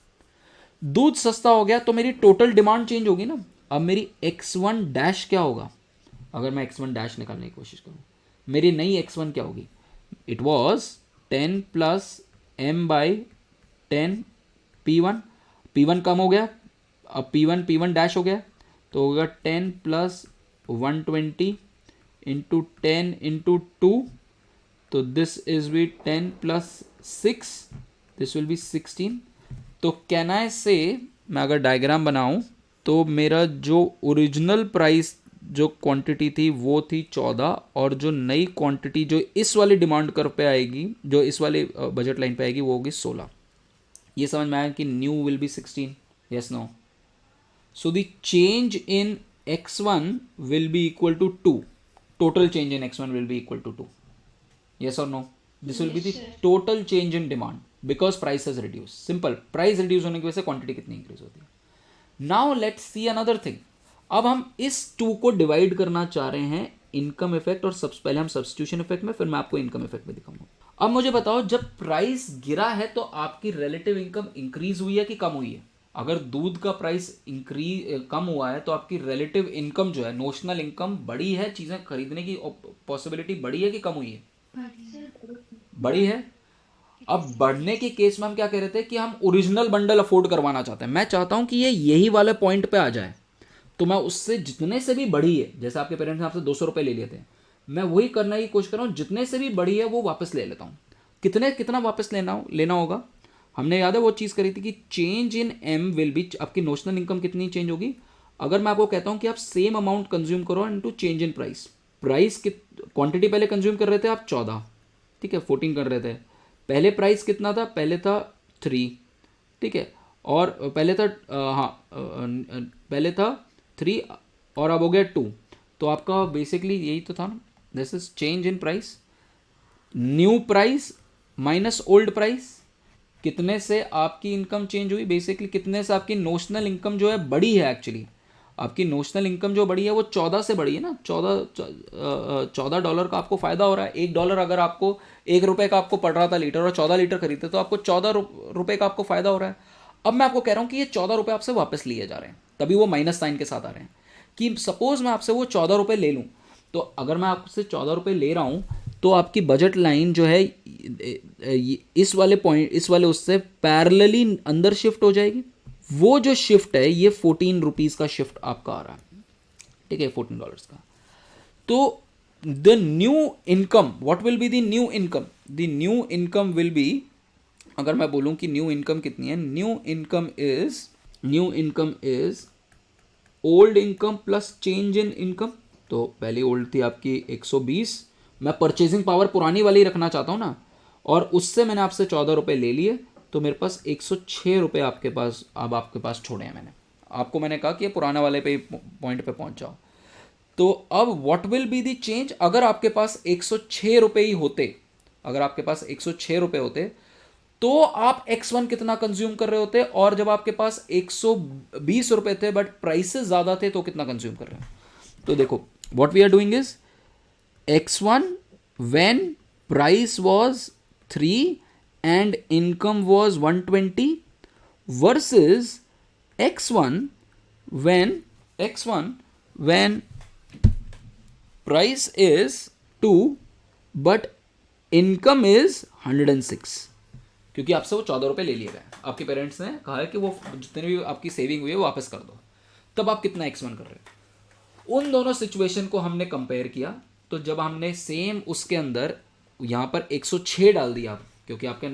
दूध सस्ता हो गया तो मेरी टोटल डिमांड चेंज होगी ना. अब मेरी X1 डैश क्या होगा? अगर मैं X1 डैश निकालने की कोशिश करूँ, मेरी नई X1 क्या होगी? It was 10 plus M/10 P1. P1 कम हो गया, अब P1 डैश हो गया, तो होगा 10 प्लस 120 इंटू 10 इंटू 2. तो this is be 10 plus 6, this will be 16. तो कैन आई से, मैं अगर डायग्राम बनाऊं तो मेरा जो ओरिजिनल प्राइस जो क्वांटिटी थी वो थी 14, और जो नई क्वांटिटी जो इस वाली डिमांड कर पे आएगी, जो इस वाले बजट लाइन पे आएगी, वो होगी 16. ये समझ में आया कि new will be 16? Yes no? So the change in X1 will be equal to 2. Total change in X1 will be equal to 2. Yes or no? This will be the total change in demand because price has reduced. Simple. Price reduce होने की वजह से quantity कितनी increase होती है. Now let's see another thing. अब हम इस 2 को डिवाइड करना चाह रहे हैं इनकम इफेक्ट और सबसे पहले हम सब्स्टिट्यूशन इफेक्ट में, फिर मैं आपको इनकम इफेक्ट में दिखाऊंगा. अब मुझे बताओ, जब प्राइस गिरा है तो आपकी रिलेटिव इनकम इंक्रीज हुई है कि कम हुई है? अगर दूध का प्राइस कम हुआ है तो आपकी रिलेटिव इनकम जो है, नोशनल इनकम बढ़ी है, चीज़ें खरीदने की पॉसिबिलिटी बढ़ी है कि कम हुई है? बढ़ी है. अब बढ़ने के केस में हम क्या कह रहे थे कि हम ओरिजिनल बंडल अफोर्ड करवाना चाहते हैं. मैं चाहता हूं कि ये यही वाले पॉइंट पे आ जाए, तो मैं उससे जितने से भी बढ़ी है, जैसे आपके पेरेंट्स ने आपसे 200 रुपये ले लिए थे, मैं वही करने की कोशिश कर रहा हूँ, जितने से भी बढ़ी है वो वापस ले लेता हूँ. कितना वापस लेना होगा? हमने याद है वो चीज़ करी थी कि change in M will be, आपकी नोशनल इनकम कितनी चेंज होगी? अगर मैं आपको कहता हूँ कि आप सेम अमाउंट कंज्यूम करो into change in price. Price की क्वांटिटी पहले कंज्यूम कर रहे थे आप 14, ठीक है, 14 कर रहे थे. पहले प्राइस कितना था? पहले था 3, ठीक है, और पहले था पहले था 3 और अब हो गया 2. तो आपका बेसिकली यही तो था ना, this is change in price, new price minus old price, कितने से आपकी इनकम चेंज हुई, बेसिकली कितने से आपकी नोशनल इनकम जो है बढ़ी है। एक्चुअली आपकी नोशनल इनकम जो बढ़ी है वो 14 से बढ़ी है ना, 14 $14 का आपको फायदा हो रहा है। $1 अगर आपको ₹1 का आपको पड़ रहा था लीटर और 14 लीटर खरीदते तो आपको ₹14 का आपको फायदा हो रहा है। अब मैं आपको कह रहा हूँ कि ये ₹14 आपसे वापस लिए जा रहे हैं, तभी वो माइनस साइन के साथ आ रहे हैं। कि सपोज मैं आपसे वो ₹14 ले लूँ, तो अगर मैं आपसे ₹14 ले रहा हूँ तो आपकी बजट लाइन जो है इस वाले पॉइंट, इस वाले उससे पैरेलली अंदर शिफ्ट हो जाएगी। वो जो शिफ्ट है ये ₹14 का शिफ्ट आपका आ रहा है, ठीक है, $14 का। तो the new income, what will be the new income? The new income will be, अगर मैं बोलूं कि न्यू इनकम कितनी है, new income is old income plus change in income. तो पहली ओल्ड थी आपकी 120, मैं परचेजिंग पावर पुरानी वाली रखना चाहता हूँ ना, और उससे मैंने आपसे ₹14 ले लिए, तो मेरे पास ₹106 आपके पास, अब आपके पास छोड़े हैं। मैंने कहा कि ये पुराने वाले पे पॉइंट पे पहुंच जाओ। तो अब what will be the change? अगर आपके पास ₹106 ही होते, अगर आपके पास ₹106 होते तो आप X1 कितना कंज्यूम कर रहे होते, और जब आपके पास ₹120 थे बट प्राइसेस ज्यादा थे तो कितना कंज्यूम कर रहे हैं? तो देखो what we are doing is X1 when price was 3 and income was 120 versus X1 when price is 2 but income is 106, क्योंकि आपसे वो ₹14 ले लिए गए। आपके पेरेंट्स ने कहा है कि वो जितने भी आपकी सेविंग हुई है वो वापस कर दो, तब आप कितना X1 कर रहे हो। उन दोनों सिचुएशन को हमने कंपेयर किया, तो जब हमने सेम उसके अंदर यहाँ पर 106 डाल दिया, क्योंकि आपके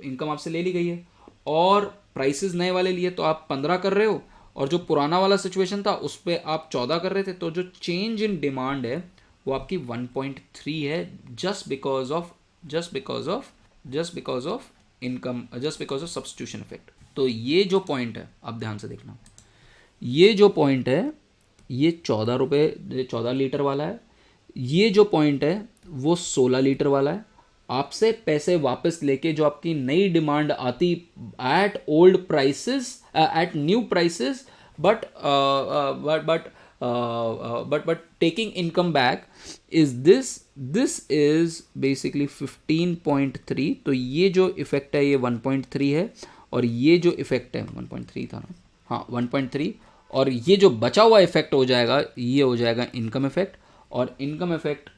इनकम आपसे ले ली गई है और प्राइसेस नए वाले लिए तो आप 15 कर रहे हो, और जो पुराना वाला सिचुएशन था उस पर आप 14 कर रहे थे, तो जो चेंज इन डिमांड है वो आपकी 1.3 है, just because of income, just because of substitution effect. तो ये जो पॉइंट है आप ध्यान से देखना, ये जो पॉइंट है ये ₹14 लीटर वाला है, ये जो पॉइंट है वो 16 लीटर वाला है। आपसे पैसे वापस लेके जो आपकी नई डिमांड आती at old prices, at new prices, but taking income back is this is basically 15.3। तो ये जो इफेक्ट है ये 1.3 है, और ये जो इफेक्ट है 1.3 था ना, हाँ 1.3, और ये जो बचा हुआ इफेक्ट हो जाएगा ये हो जाएगा इनकम इफेक्ट। और इनकम इफेक्ट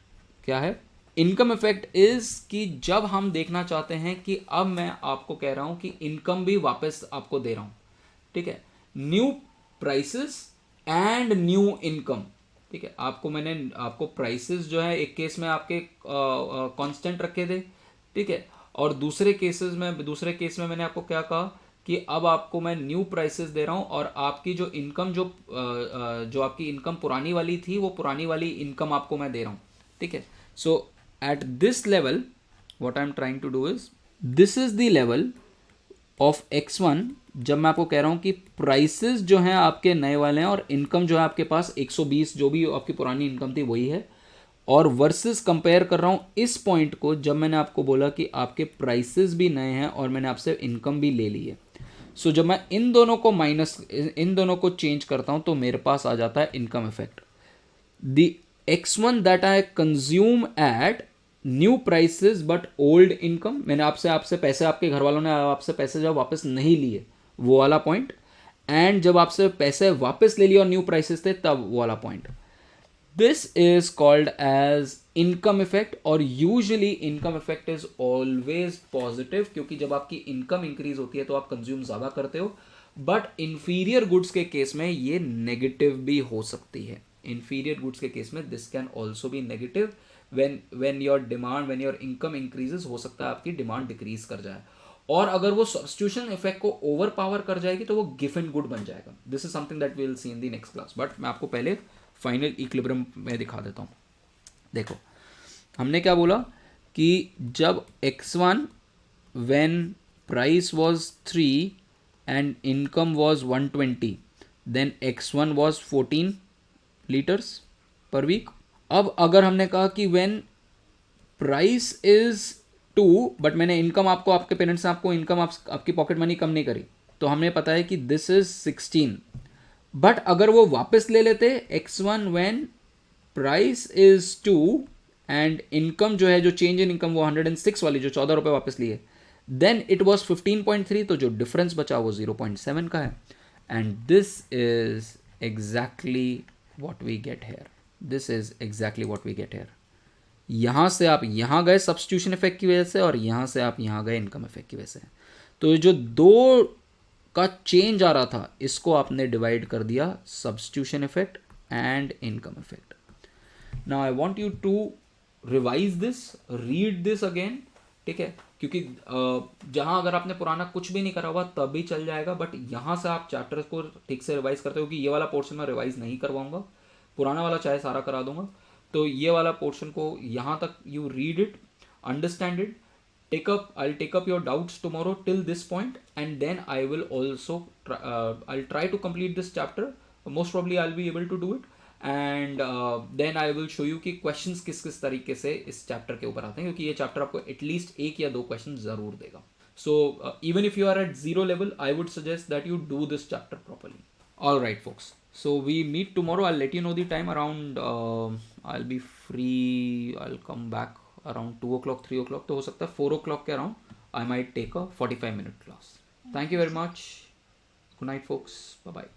क्या है? इनकम इफेक्ट इज कि जब हम देखना चाहते हैं कि अब मैं आपको कह रहा हूं कि इनकम भी वापस आपको दे रहा हूं, ठीक है, new prices and new income, ठीक है। मैंने आपको प्राइसेस जो है एक केस में आपके कांस्टेंट रखे थे, ठीक है, और दूसरे केस में मैंने आपको क्या कहा कि अब आपको मैं न्यू प्राइसेस दे रहा हूं, और आपकी जो इनकम जो आपकी इनकम पुरानी वाली थी वो पुरानी वाली इनकम आपको मैं दे रहा हूं, ठीक है। So at this level what I am trying to do is, this is the level of X1 जब मैं आपको कह रहा हूं कि प्राइसेस जो हैं आपके नए वाले हैं और इनकम जो है आपके पास 120 जो भी आपकी पुरानी इनकम थी वही है, और वर्सेस कंपेयर कर रहा हूं इस पॉइंट को जब मैंने आपको बोला कि आपके प्राइसेस भी नए हैं और मैंने आपसे इनकम भी ले ली है। सो जब मैं इन दोनों को चेंज करता हूं तो मेरे पास आ जाता है income effect. The X1 that I consume at new prices but old income, मैंने आपसे पैसे, आपके घर वालों ने आपसे पैसे जब वापस नहीं लिए वो वाला पॉइंट, एंड जब आपसे पैसे वापस ले लिए और न्यू प्राइसेस थे तब वो वाला point. This is called as income effect, और usually income effect is always positive, क्योंकि जब आपकी इनकम इंक्रीज होती है तो आप कंज्यूम ज्यादा करते हो, बट इंफीरियर गुड्स के केस में ये नेगेटिव भी हो सकती है। इंफीरियर गुड्स के केस में this can also be negative, when your income increases, हो सकता है आपकी डिमांड डिक्रीज कर जाए, और अगर वो सब्स्टिट्यूशन इफेक्ट को ओवर पावर कर जाएगी तो वो गिफ एंड गुड बन जाएगा। This is something that we will see in the next class, but मैं आपको पहले फाइनल इक्विलिब्रियम में दिखा देता हूँ। देखो हमने क्या बोला कि जब X1 when price was 3 and income was 120, then X1 was 14 liters per week, अब अगर हमने कहा कि व्हेन प्राइस इज 2 बट मैंने इनकम आपको, आपके पेरेंट्स ने आपको इनकम आपकी पॉकेट मनी कम नहीं करी, तो हमें पता है कि दिस इज 16। बट अगर वो वापस ले लेते x1 when price is 2 and income जो है, जो चेंज इन इनकम वो 106 वाली जो 14 रुपये वापस लिए, देन इट वॉज 15.3, तो जो डिफरेंस बचा वो 0.7 का है। And this is exactly what we get here, this is exactly what we get here. यहाँ से आप यहाँ गए सब्स्टिट्यूशन इफेक्ट की वजह से, और यहाँ से आप यहाँ गए इनकम इफेक्ट की वजह से। तो जो दो का चेंज आ रहा था, इसको आपने डिवाइड कर दिया substitution effect and income effect. Now I want you to revise this, read this again, ठीक है, क्योंकि जहाँ अगर आपने पुराना कुछ भी नहीं करा हुआ तब भी चल जाएगा, बट यहाँ से आप चैप्टर को ठीक से रिवाइज करते हो कि ये वाला पोर्शन मैं रिवाइज नहीं करवाऊंगा, पुराना वाला चाहे सारा करा दूंगा। तो ये वाला पोर्शन को यहाँ तक you read it, understand it, I'll take up your doubts tomorrow till this point, and then I will also I'll try to complete this chapter. Most probably I'll be able to do it, and then I will show you कि questions किस किस तरीके से इस chapter के ऊपर आते हैं, क्योंकि ये chapter आपको at least 1 या 2 questions ज़रूर देगा। So even if you are at 0 level, I would suggest that you do this chapter properly. All right, folks. So we meet tomorrow. I'll let you know the time around. I'll be free. I'll come back around 2 o'clock, 3 o'clock, तो हो सकता है 4 o'clock के around I might take a 45-minute class. Thank you very much. Good night, folks. Bye bye.